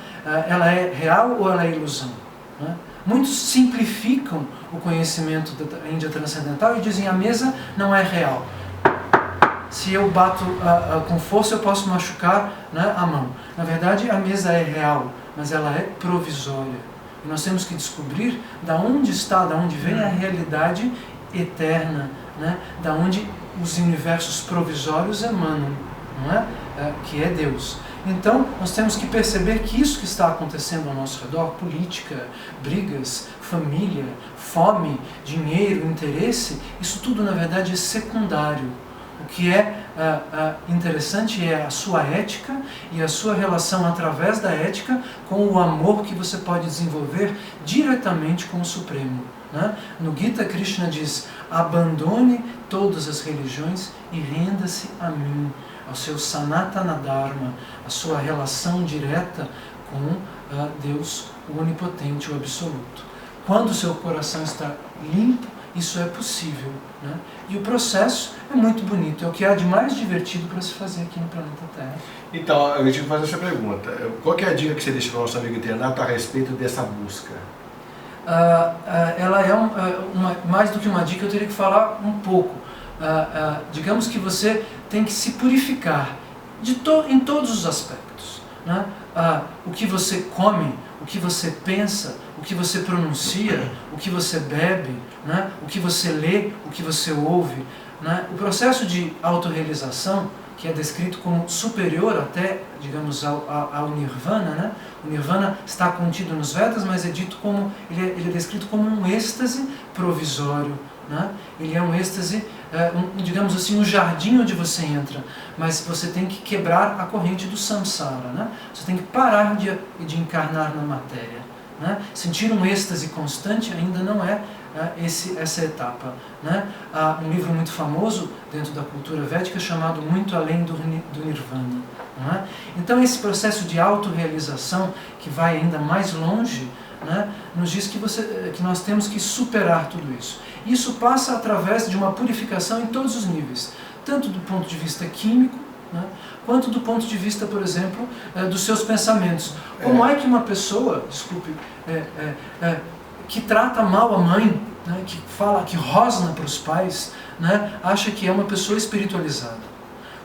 Ela é real ou ela é ilusão? Né? Muitos simplificam o conhecimento da Índia transcendental e dizem a mesa não é real. Se eu bato com força eu posso machucar, né, a mão. Na verdade a mesa é real, mas ela é provisória. E nós temos que descobrir da onde vem a realidade eterna, né, da onde os universos provisórios emanam, não é? Que é Deus. Então, nós temos que perceber que isso que está acontecendo ao nosso redor, política, brigas, família, fome, dinheiro, interesse, isso tudo na verdade é secundário. O que é interessante é a sua ética e a sua relação através da ética com o amor que você pode desenvolver diretamente com o Supremo. Né? No Gita, Krishna diz: abandone todas as religiões e renda-se a mim, ao seu Sanatana Dharma, a sua relação direta com Deus, o onipotente, o absoluto. Quando o seu coração está limpo, isso é possível. Né? E o processo é muito bonito, é o que há de mais divertido para se fazer aqui no planeta Terra. Então, eu te fazer essa pergunta. Qual que é a dica que você deixa para o nosso amigo internato a respeito dessa busca? Ela é mais do que uma dica, eu teria que falar um pouco. Digamos que você tem que se purificar em todos os aspectos. Né? O que você come, o que você pensa, o que você pronuncia, o que você bebe, né? O que você lê, o que você ouve. Né? O processo de autorrealização, que é descrito como superior até, digamos, ao Nirvana, né? O Nirvana está contido nos Vedas, mas ele é descrito como um êxtase provisório. Né? Ele é um êxtase, digamos assim, um jardim onde você entra, mas você tem que quebrar a corrente do samsara. Né? Você tem que parar de encarnar na matéria. Né? Sentir um êxtase constante ainda não é essa etapa. Né? Há um livro muito famoso dentro da cultura védica chamado Muito Além do Nirvana. Não é? Então esse processo de autorrealização que vai ainda mais longe, né, nos diz que nós temos que superar tudo isso. Isso passa através de uma purificação em todos os níveis, tanto do ponto de vista químico, né, quanto do ponto de vista, por exemplo, dos seus pensamentos. Como é que uma pessoa, que trata mal a mãe, né, que rosna para os pais, né, acha que é uma pessoa espiritualizada?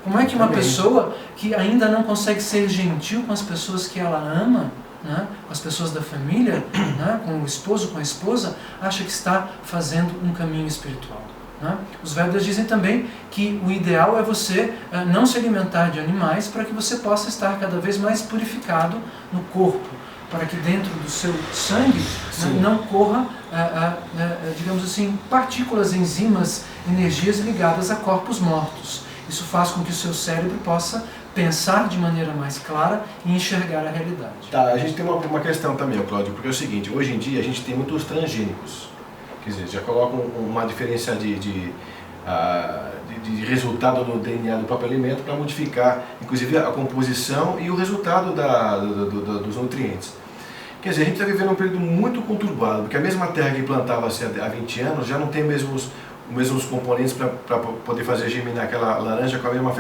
Como é que uma pessoa que ainda não consegue ser gentil com as pessoas que ela ama, né, com as pessoas da família, né, com o esposo, com a esposa, acha que está fazendo um caminho espiritual? Né? Os Vedas dizem também que o ideal é você não se alimentar de animais para que você possa estar cada vez mais purificado no corpo, para que dentro do seu sangue, né, não corra, digamos assim, partículas, enzimas, energias ligadas a corpos mortos. Isso faz com que o seu cérebro possa pensar de maneira mais clara e enxergar a realidade. Tá, a gente tem uma questão também, Cláudio, porque é o seguinte, hoje em dia a gente tem muitos transgênicos, quer dizer, já colocam uma diferença de resultado no DNA do próprio alimento para modificar, inclusive, a composição e o resultado dos nutrientes. Quer dizer, a gente está vivendo um período muito conturbado, porque a mesma terra que plantava-se há 20 anos já não tem os mesmos componentes para poder fazer germinar aquela laranja com a mesma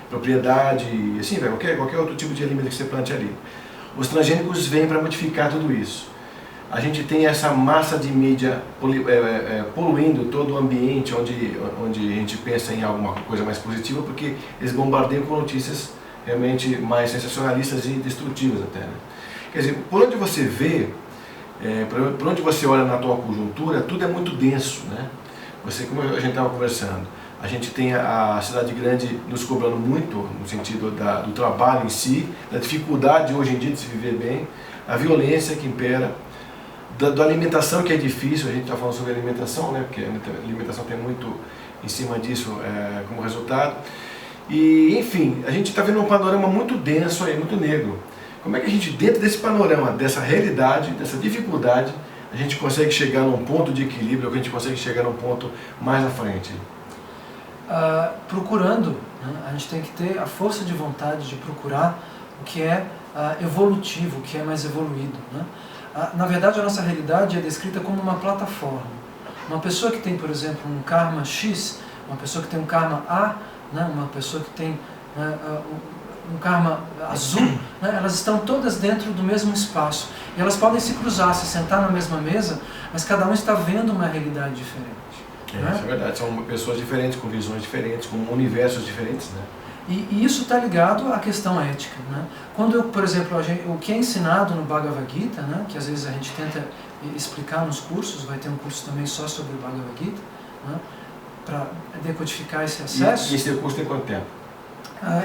propriedade, assim, qualquer outro tipo de alimento que você plante ali. Os transgênicos vêm para modificar tudo isso. A gente tem essa massa de mídia poluindo todo o ambiente onde a gente pensa em alguma coisa mais positiva, porque eles bombardeiam com notícias realmente mais sensacionalistas e destrutivas até, né? Quer dizer, por onde você vê, por onde você olha na tua conjuntura, tudo é muito denso, né? Como a gente estava conversando, a gente tem a cidade grande nos cobrando muito, no sentido do trabalho em si, da dificuldade hoje em dia de se viver bem, a violência que impera, da alimentação que é difícil, a gente está falando sobre alimentação, né? Porque a alimentação tem muito em cima disso como resultado. E, enfim, a gente está vendo um panorama muito denso aí, muito negro. Como é que a gente, dentro desse panorama, dessa realidade, dessa dificuldade, a gente consegue chegar num ponto de equilíbrio, ou que a gente consegue chegar num ponto mais à frente? Procurando, né? A gente tem que ter a força de vontade de procurar o que é evolutivo, o que é mais evoluído, né? Na verdade, a nossa realidade é descrita como uma plataforma. Uma pessoa que tem, por exemplo, um karma X, uma pessoa que tem um karma A, né? Uma pessoa que tem um karma azul, né? Elas estão todas dentro do mesmo espaço. E elas podem se cruzar, se sentar na mesma mesa, mas cada um está vendo uma realidade diferente. Né? Isso é verdade, são pessoas diferentes, com visões diferentes, com universos diferentes, né? E isso está ligado à questão ética, né? Quando por exemplo, o que é ensinado no Bhagavad Gita, né? Que às vezes a gente tenta explicar nos cursos, vai ter um curso também só sobre o Bhagavad Gita, né? Para decodificar esse acesso. E esse curso tem quanto tempo?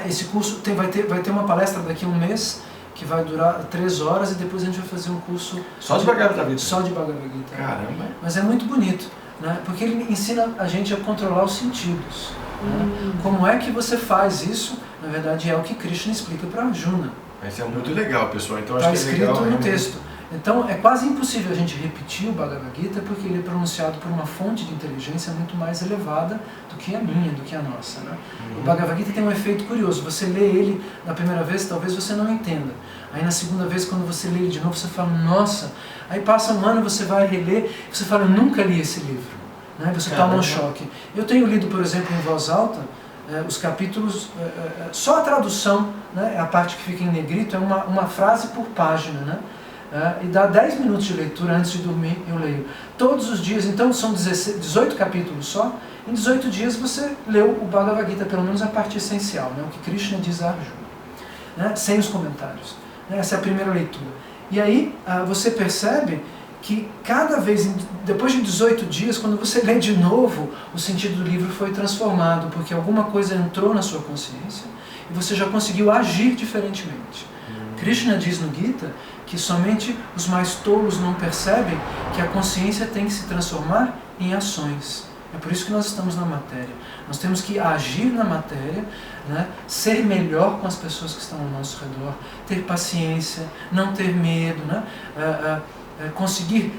Esse curso vai ter uma palestra daqui a um mês, que vai durar 3 horas, e depois a gente vai fazer um curso... Só de Bhagavad Gita? Só de Bhagavad Gita. Caramba! Mas é muito bonito, né? Porque ele ensina a gente a controlar os sentidos. Né? Como é que você faz isso? Na verdade, é o que Krishna explica para Arjuna. Isso é muito legal, pessoal. Então, está acho que é escrito legal, no texto. Então, é quase impossível a gente repetir o Bhagavad Gita, porque ele é pronunciado por uma fonte de inteligência muito mais elevada do que a minha, do que a nossa. Né? O Bhagavad Gita tem um efeito curioso. Você lê ele na primeira vez, talvez você não entenda. Aí na segunda vez, quando você lê ele de novo, você fala, nossa. Aí passa um ano, você vai reler, você fala, eu nunca li esse livro. Né? Você toma um choque. Eu tenho lido, por exemplo, em voz alta, os capítulos, só a tradução, né? A parte que fica em negrito, é uma frase por página, né? E dá 10 minutos de leitura antes de dormir, eu leio. Todos os dias, então são 18 capítulos só, em 18 dias você leu o Bhagavad Gita, pelo menos a parte essencial, né? O que Krishna diz a Arjuna, né? Sem os comentários. Essa é a primeira leitura. E aí você percebe que cada vez, depois de 18 dias, quando você lê de novo, o sentido do livro foi transformado, porque alguma coisa entrou na sua consciência e você já conseguiu agir diferentemente. Krishna diz no Gita que somente os mais tolos não percebem que a consciência tem que se transformar em ações. É por isso que nós estamos na matéria. Nós temos que agir na matéria, né? Ser melhor com as pessoas que estão ao nosso redor, ter paciência, não ter medo, né? Conseguir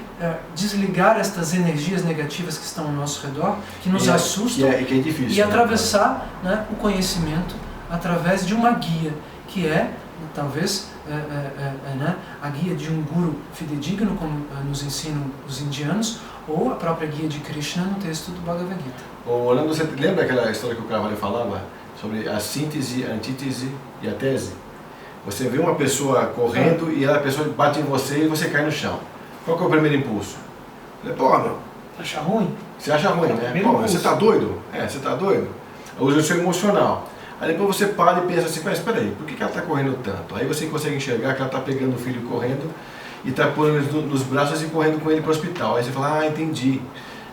desligar estas energias negativas que estão ao nosso redor, que nos assustam, que é difícil, e atravessar, né, o conhecimento através de uma guia, que é, talvez, né, a guia de um guru fidedigno, como nos ensinam os indianos, ou a própria guia de Krishna no texto do Bhagavad Gita. Orlando, você lembra aquela história que o Carvalho falava sobre a síntese, a antítese e a tese? Você vê uma pessoa correndo e a pessoa bate em você e você cai no chão. Qual que é o primeiro impulso? Pô, meu. Acha ruim? Você acha ruim, né? Pô, você tá doido? Você tá doido? Usa o seu emocional. Aí depois você para e pensa assim, mas espera aí, por que ela está correndo tanto? Aí você consegue enxergar que ela está pegando o filho correndo e está pondo ele nos braços e correndo com ele para o hospital. Aí você fala, entendi.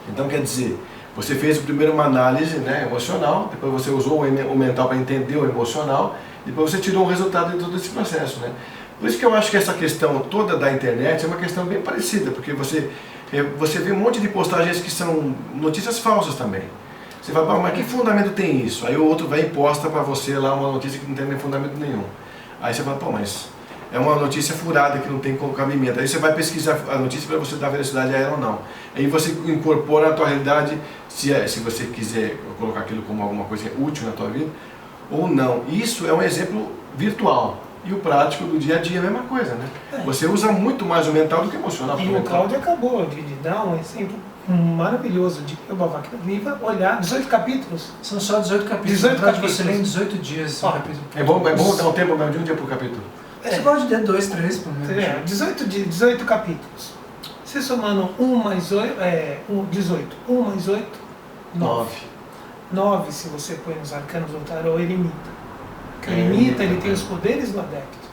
Então quer dizer, você fez primeiro uma análise, né, emocional, depois você usou o mental para entender o emocional, depois você tirou um resultado de todo esse processo, né? Por isso que eu acho que essa questão toda da internet é uma questão bem parecida, porque você vê um monte de postagens que são notícias falsas também. Você fala, mas que fundamento tem isso? Aí o outro vai e posta para você lá uma notícia que não tem nem fundamento nenhum. Aí você fala, mas é uma notícia furada que não tem cabimento. Aí você vai pesquisar a notícia para você dar veracidade a ela ou não. Aí você incorpora na tua realidade, se você quiser colocar aquilo como alguma coisa útil na tua vida, ou não. Isso é um exemplo virtual. E o prático do dia a dia é a mesma coisa, né? Você usa muito mais o mental do que o emocional. E o Cláudio acabou de dar um exemplo maravilhoso de Bhagavad olhar 18 capítulos. São só 18 capítulos. 18 capítulos. Você lê em 18 dias um capítulo. É bom dar um tempo de um dia por capítulo. Você pode ler 2, 3 por menos. 18 capítulos. Você somando 1 mais 8, 18. 1 mais 8, 9. 9 se você põe nos arcanos do tarô, eremita. O eremita, ele tem os poderes do adepto.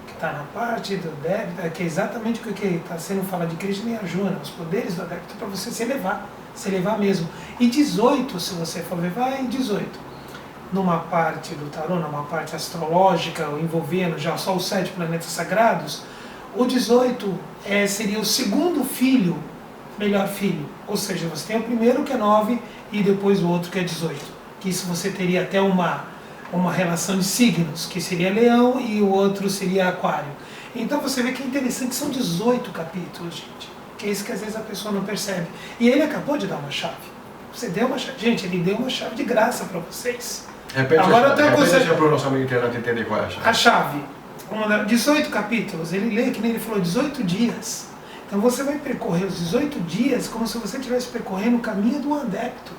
Que está na parte do adepto, que é exatamente o que está sendo falado de Krishna e Arjuna. Os poderes do adepto para você se elevar mesmo. E 18, se você for ver, vai em 18. Numa parte do tarô, numa parte astrológica, envolvendo já só os 7 planetas sagrados, o 18 seria o segundo filho, melhor filho. Ou seja, você tem o primeiro que é 9 e depois o outro que é 18. Que isso você teria até uma relação de signos, que seria Leão e o outro seria Aquário. Então você vê que é interessante, são 18 capítulos, gente. Que é isso que às vezes a pessoa não percebe. E ele acabou de dar uma chave. Você deu uma chave. Gente, ele deu uma chave de graça para vocês. Repete para o nosso amigo internauta entender qual é a chave. A chave. 18 capítulos, ele lê, que nem ele falou, 18 dias. Então você vai percorrer os 18 dias como se você estivesse percorrendo o caminho do adepto.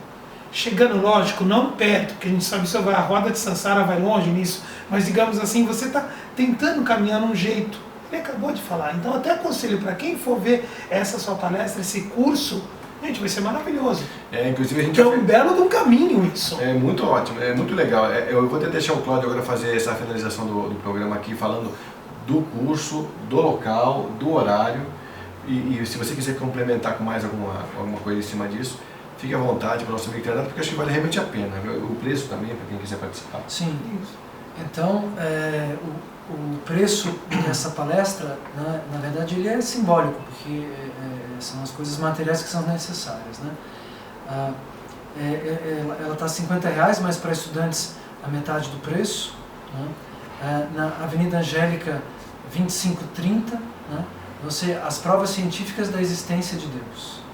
Chegando, lógico, não perto, porque a gente sabe que a roda de Sansara vai longe nisso, mas digamos assim, você está tentando caminhar num jeito. Ele acabou de falar. Então até aconselho para quem for ver essa sua palestra, esse curso, gente, vai ser maravilhoso. Inclusive a gente é um belo de um caminho isso. É muito ótimo, é muito legal. Eu vou até deixar o Cláudio agora fazer essa finalização do programa aqui, falando do curso, do local, do horário. E se você quiser complementar com mais alguma coisa em cima disso, fique à vontade para o nosso amigo internauta, porque acho que vale realmente a pena. O preço também, para quem quiser participar. Sim. Então, o preço dessa palestra, na verdade, ele é simbólico, porque são as coisas materiais que são necessárias, né? Ela está R$50, mas para estudantes a metade do preço, né? Na Avenida Angélica 2530, né? As provas científicas da existência de Deus.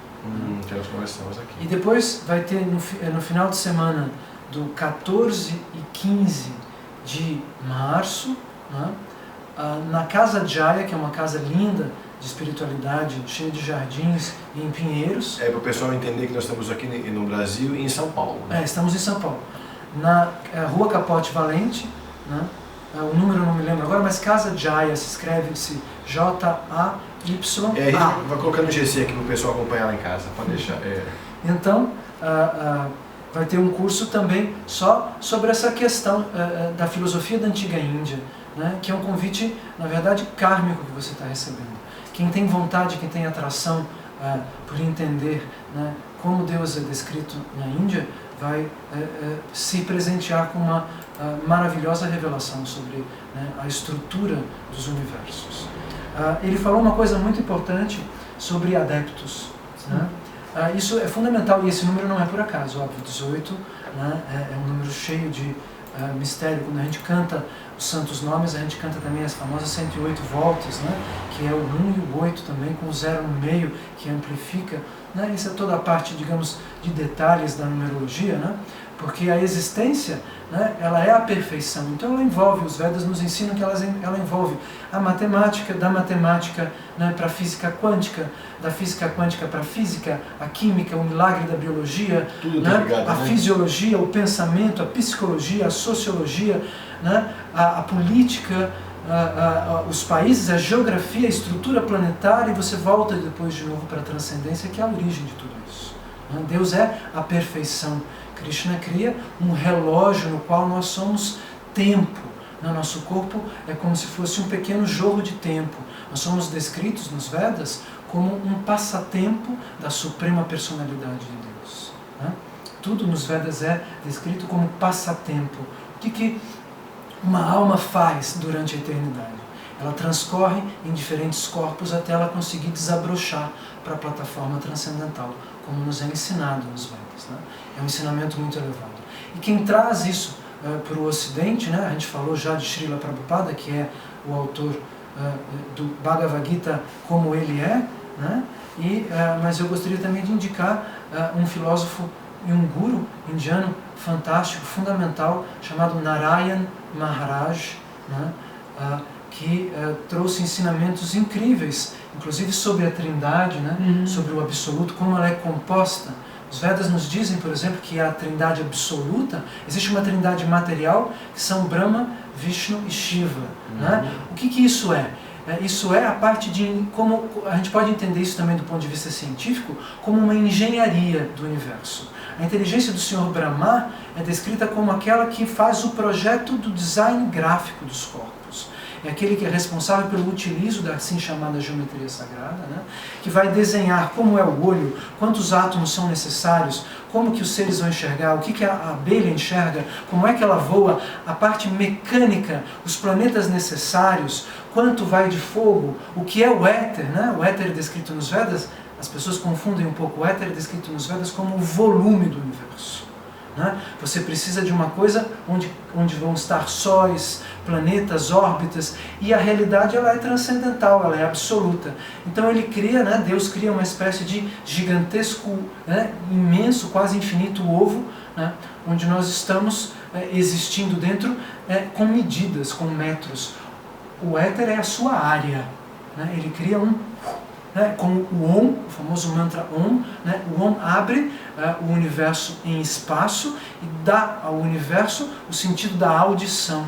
Que nós conversamos aqui. E depois vai ter no final de semana do 14 e 15 de março, né? Na Casa Jaya, que é uma casa linda de espiritualidade, cheia de jardins e em Pinheiros. Para o pessoal entender que nós estamos aqui no Brasil e em São Paulo. Né? Estamos em São Paulo. Na Rua Capote Valente, né? O número eu não me lembro agora, mas Casa Jaya, se escreve-se J-A-Y-A. A gente vai colocar no GC aqui para o pessoal acompanhar lá em casa, pode deixar. Então, vai ter um curso também só sobre essa questão da filosofia da antiga Índia, né? Que é um convite, na verdade, kármico que você está recebendo. Quem tem vontade, quem tem atração por entender, né, como Deus é descrito na Índia, vai se presentear com uma maravilhosa revelação sobre, né, a estrutura dos universos. Ele falou uma coisa muito importante sobre adeptos. Né? Isso é fundamental, e esse número não é por acaso, óbvio, 18, né, é um número cheio de mistério. Quando a gente canta os santos nomes, a gente canta também as famosas 108 voltas, né, que é o 1 e o 8 também, com o 0 no meio, que amplifica. Né? Isso é toda a parte, digamos, de detalhes da numerologia, né? Porque a existência, né, ela é a perfeição. Então ela envolve, os Vedas nos ensinam que ela envolve a matemática, da matemática, né, para a física quântica, da física quântica para a física, a química, o milagre da biologia, né, ligado, a fisiologia, o pensamento, a psicologia, a sociologia, né, a política, os países, a geografia, a estrutura planetária, e você volta depois de novo para a transcendência, que é a origem de tudo isso. Né? Deus é a perfeição. Krishna cria um relógio no qual nós somos tempo. Nosso corpo é como se fosse um pequeno jorro de tempo. Nós somos descritos nos Vedas como um passatempo da suprema personalidade de Deus. Né? Tudo nos Vedas é descrito como passatempo. O que uma alma faz durante a eternidade? Ela transcorre em diferentes corpos até ela conseguir desabrochar para a plataforma transcendental, como nos é ensinado nos Vedas. Né? É um ensinamento muito elevado. E quem traz isso para o Ocidente, né? A gente falou já de Srila Prabhupada, que é o autor do Bhagavad Gita como ele é, né? Mas eu gostaria também de indicar um filósofo e um guru indiano fantástico, fundamental, chamado Narayan Maharaj, né? que trouxe ensinamentos incríveis, inclusive sobre a Trindade, né? Sobre o Absoluto, como ela é composta. Os Vedas nos dizem, por exemplo, que a Trindade absoluta, existe uma Trindade material, que são Brahma, Vishnu e Shiva. Né? O que isso é? Isso é a parte de como a gente pode entender isso também do ponto de vista científico, como uma engenharia do universo. A inteligência do Senhor Brahma é descrita como aquela que faz o projeto do design gráfico dos corpos. É aquele que é responsável pelo utilizo da assim chamada geometria sagrada, né? Que vai desenhar como é o olho, quantos átomos são necessários, como que os seres vão enxergar, o que a abelha enxerga, como é que ela voa, a parte mecânica, os planetas necessários, quanto vai de fogo, o que é o éter, né? O éter descrito nos Vedas, as pessoas confundem um pouco o éter descrito nos Vedas como o volume do universo. Né? Você precisa de uma coisa onde vão estar sóis, planetas, órbitas, e a realidade ela é transcendental, ela é absoluta. Então ele cria, né, Deus cria uma espécie de gigantesco, né, imenso, quase infinito ovo, né, onde nós estamos existindo dentro com medidas, com metros. O éter é a sua área. Né? Ele cria como o Om, o famoso mantra Om, né? O Om abre o universo em espaço e dá ao universo o sentido da audição.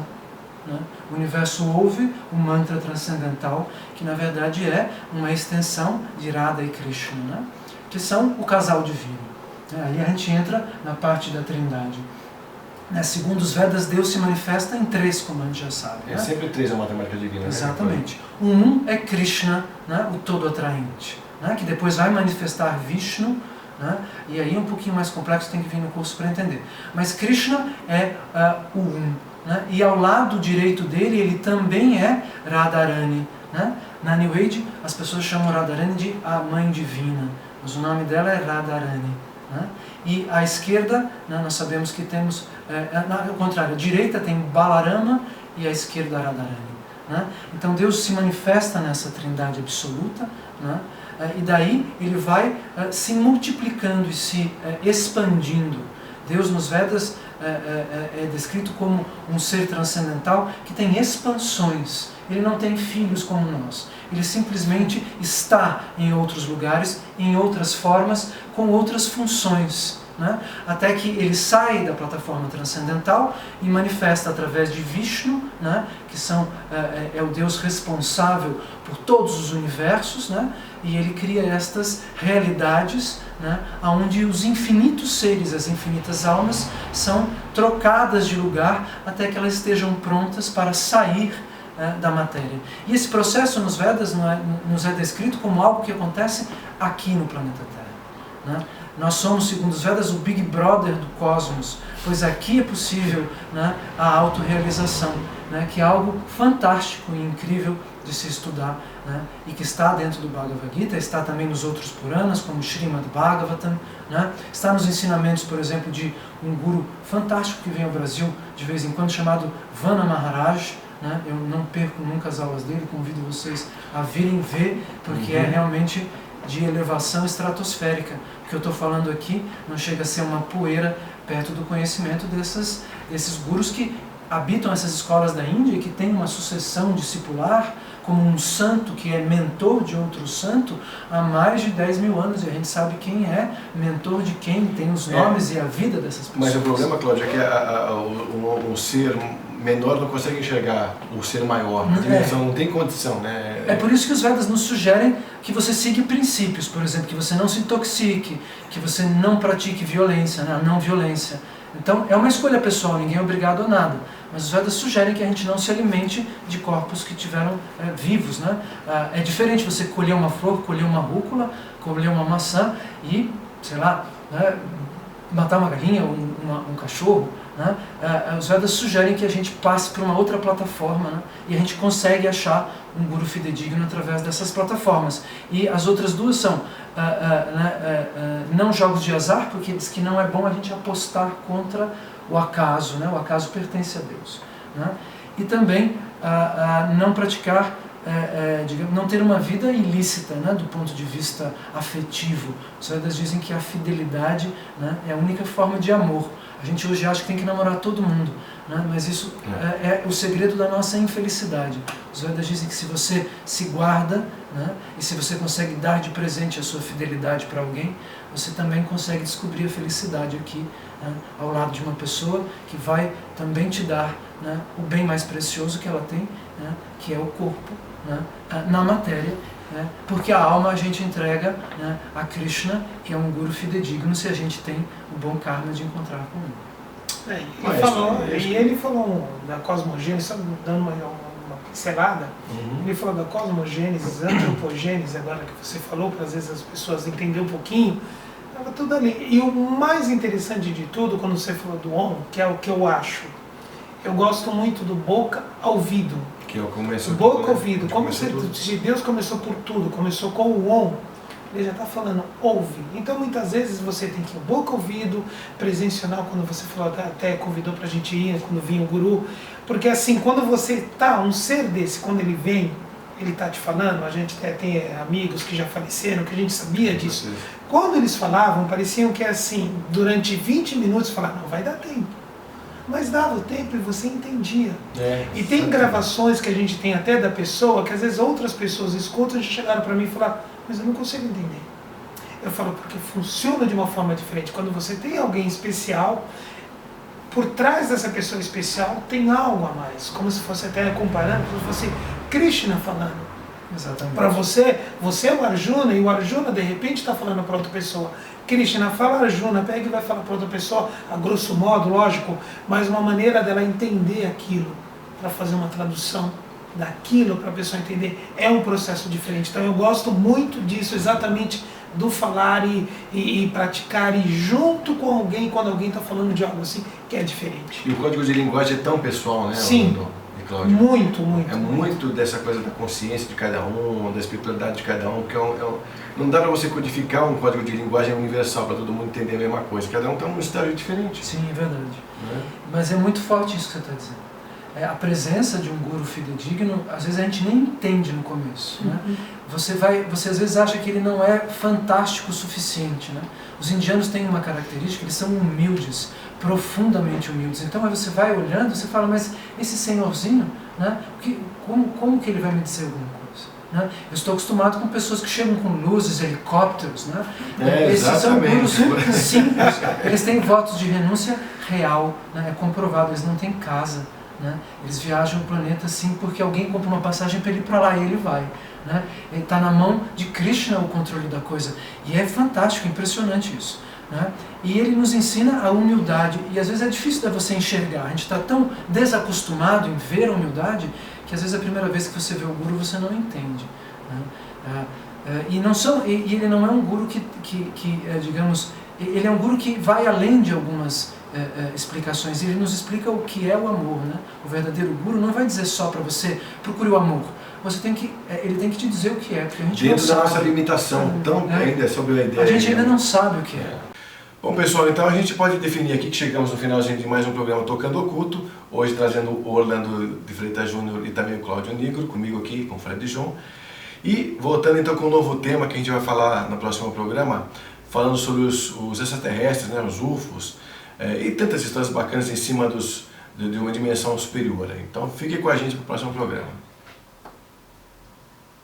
Né? O universo ouve o mantra transcendental, que na verdade é uma extensão de Radha e Krishna, né? Que são o casal divino. Aí a gente entra na parte da Trindade. Segundo os Vedas, Deus se manifesta em 3, como a gente já sabe. Sempre 3 a matemática divina. Exatamente. O 1 é Krishna, né, o todo atraente, né, que depois vai manifestar Vishnu, né, e aí é um pouquinho mais complexo, tem que vir no curso para entender. Mas Krishna é o 1. Né, e ao lado direito dele, ele também é Radharani. Né? Na New Age, as pessoas chamam Radharani de a Mãe Divina, mas o nome dela é Radharani. Né? E à esquerda, né, nós sabemos que temos, ao contrário, a direita tem Balarama e a esquerda Radharani. Né? Então Deus se manifesta nessa trindade absoluta, né? E daí ele vai se multiplicando e se expandindo. Deus nos Vedas é descrito como um ser transcendental que tem expansões. Ele não tem filhos como nós. Ele simplesmente está em outros lugares, em outras formas, com outras funções. Né? Até que ele sai da plataforma transcendental e manifesta através de Vishnu, né? Que é o Deus responsável por todos os universos, né? E ele cria estas realidades, né? Onde os infinitos seres, as infinitas almas, são trocadas de lugar até que elas estejam prontas para sair da matéria. E esse processo nos Vedas nos é descrito como algo que acontece aqui no planeta Terra. Né? Nós somos, segundo os Vedas, o Big Brother do cosmos, pois aqui é possível, né, a autorrealização, né, que é algo fantástico e incrível de se estudar, né, e que está dentro do Bhagavad Gita, está também nos outros Puranas, como Srimad Bhagavatam, né, está nos ensinamentos, por exemplo, de um guru fantástico que vem ao Brasil de vez em quando, chamado Vana Maharaj. Né, eu não perco nunca as aulas dele, convido vocês a virem ver, porque é realmente de elevação estratosférica. O que eu estou falando aqui não chega a ser uma poeira perto do conhecimento desses gurus que habitam essas escolas da Índia e que têm uma sucessão discipular como um santo que é mentor de outro santo há mais de 10 mil anos, e a gente sabe quem é mentor de quem, tem os nomes e a vida dessas pessoas. Mas o problema, Cláudio, é que o ser menor não consegue enxergar o ser maior, a dimensão não tem condição, né? É por isso que os Vedas nos sugerem que você siga princípios, por exemplo, que você não se intoxique, que você não pratique violência, né? A não violência. Então é uma escolha pessoal, ninguém é obrigado a nada, mas os Vedas sugerem que a gente não se alimente de corpos que tiveram vivos, né? É diferente você colher uma flor, colher uma rúcula, colher uma maçã e, sei lá, né, matar uma galinha ou um cachorro. Né? Os Vedas sugerem que a gente passe por uma outra plataforma, né? E a gente consegue achar um guru fidedigno através dessas plataformas. E as outras duas são não jogos de azar, porque diz que não é bom a gente apostar contra o acaso, né? O acaso pertence a Deus. Né? E também não praticar, digamos, não ter uma vida ilícita, né? Do ponto de vista afetivo. Os Vedas dizem que a fidelidade, né, é a única forma de amor. A gente hoje acha que tem que namorar todo mundo, né? Mas isso é o segredo da nossa infelicidade. Os Vedas dizem que se você se guarda, né, e se você consegue dar de presente a sua fidelidade para alguém, você também consegue descobrir a felicidade aqui, né, ao lado de uma pessoa que vai também te dar, né, o bem mais precioso que ela tem, né, que é o corpo, né, na matéria, né, porque a alma a gente entrega, né, a Krishna, que é um guru fidedigno, se a gente tem o bom karma de encontrar com ele. Ele falou da cosmogênese, só dando uma pincelada, ele falou da cosmogênese, antropogênese, agora que você falou, para às vezes as pessoas entenderem um pouquinho, estava tudo ali. E o mais interessante de tudo, quando você falou do Om, que é o que eu acho, eu gosto muito do boca ao ouvido. Que é o começo. Boca ao ouvido. Se Deus começou por tudo, começou com o Om, ele já está falando, ouve. Então muitas vezes você tem que ir boca ao ouvido, presencial, quando você falou, até convidou para a gente ir, quando vinha o guru, porque assim, quando você está, um ser desse, quando ele vem, ele está te falando, a gente até tem amigos que já faleceram, que a gente sabia disso. Quando eles falavam, pareciam que assim, durante 20 minutos, falavam, não vai dar tempo. Mas dava o tempo e você entendia. E tem gravações que a gente tem até da pessoa, que às vezes outras pessoas escutam e chegaram para mim e falaram, mas eu não consigo entender. Eu falo, porque funciona de uma forma diferente. Quando você tem alguém especial, por trás dessa pessoa especial tem algo a mais. Como se fosse até comparando, como se fosse Krishna falando. Exatamente. Para você é o Arjuna, e o Arjuna de repente está falando para outra pessoa. Krishna fala Arjuna, pega e vai falar para outra pessoa, a grosso modo, lógico, mas uma maneira dela entender aquilo, para fazer uma tradução daquilo para a pessoa entender, é um processo diferente. Então eu gosto muito disso, exatamente do falar e praticar, e junto com alguém, quando alguém está falando de algo assim, que é diferente. E o código de linguagem é tão pessoal, né? Sim. Cláudio? Muito. É muito dessa coisa da consciência de cada um, da espiritualidade de cada um, que não dá para você codificar um código de linguagem universal para todo mundo entender a mesma coisa. Cada um tem um estágio diferente. Sim, é verdade. Mas é muito forte isso que você está dizendo. A presença de um guru fidedigno, às vezes a gente nem entende no começo. Né? Você às vezes acha que ele não é fantástico o suficiente. Né? Os indianos têm uma característica, eles são humildes, profundamente humildes. Então aí você vai olhando, você fala, mas esse senhorzinho, né, como que ele vai me dizer alguma coisa? Né? Eu estou acostumado com pessoas que chegam com luzes, helicópteros, né? Esses são gurus simples, eles têm votos de renúncia real, né? É comprovado, eles não têm casa. Né? Eles viajam o planeta assim porque alguém compra uma passagem para ele ir para lá e ele vai. Né? Ele está na mão de Krishna o controle da coisa. E é fantástico, impressionante isso. Né? E ele nos ensina a humildade. E às vezes é difícil de você enxergar. A gente está tão desacostumado em ver a humildade que às vezes a primeira vez que você vê o guru você não entende. Né? E ele não é um guru digamos, ele é um guru que vai além de algumas explicações. Ele nos explica o que é o amor. Né? O verdadeiro guru não vai dizer só para você procure o amor. Ele tem que te dizer o que é, porque a gente dentro não da sabe. nossa limitação, ainda sobre a ideia. A gente ainda não sabe o que é. Bom, pessoal, então a gente pode definir aqui que chegamos no finalzinho de mais um programa Tocando Oculto, hoje trazendo o Orlando de Freitas Júnior e também o Cláudio Nigro, comigo aqui, com o Fred João. E voltando então com um novo tema que a gente vai falar no próximo programa, falando sobre os extraterrestres, né, os UFOs, e tantas histórias bacanas em cima de uma dimensão superior. Então fique com a gente para o próximo programa.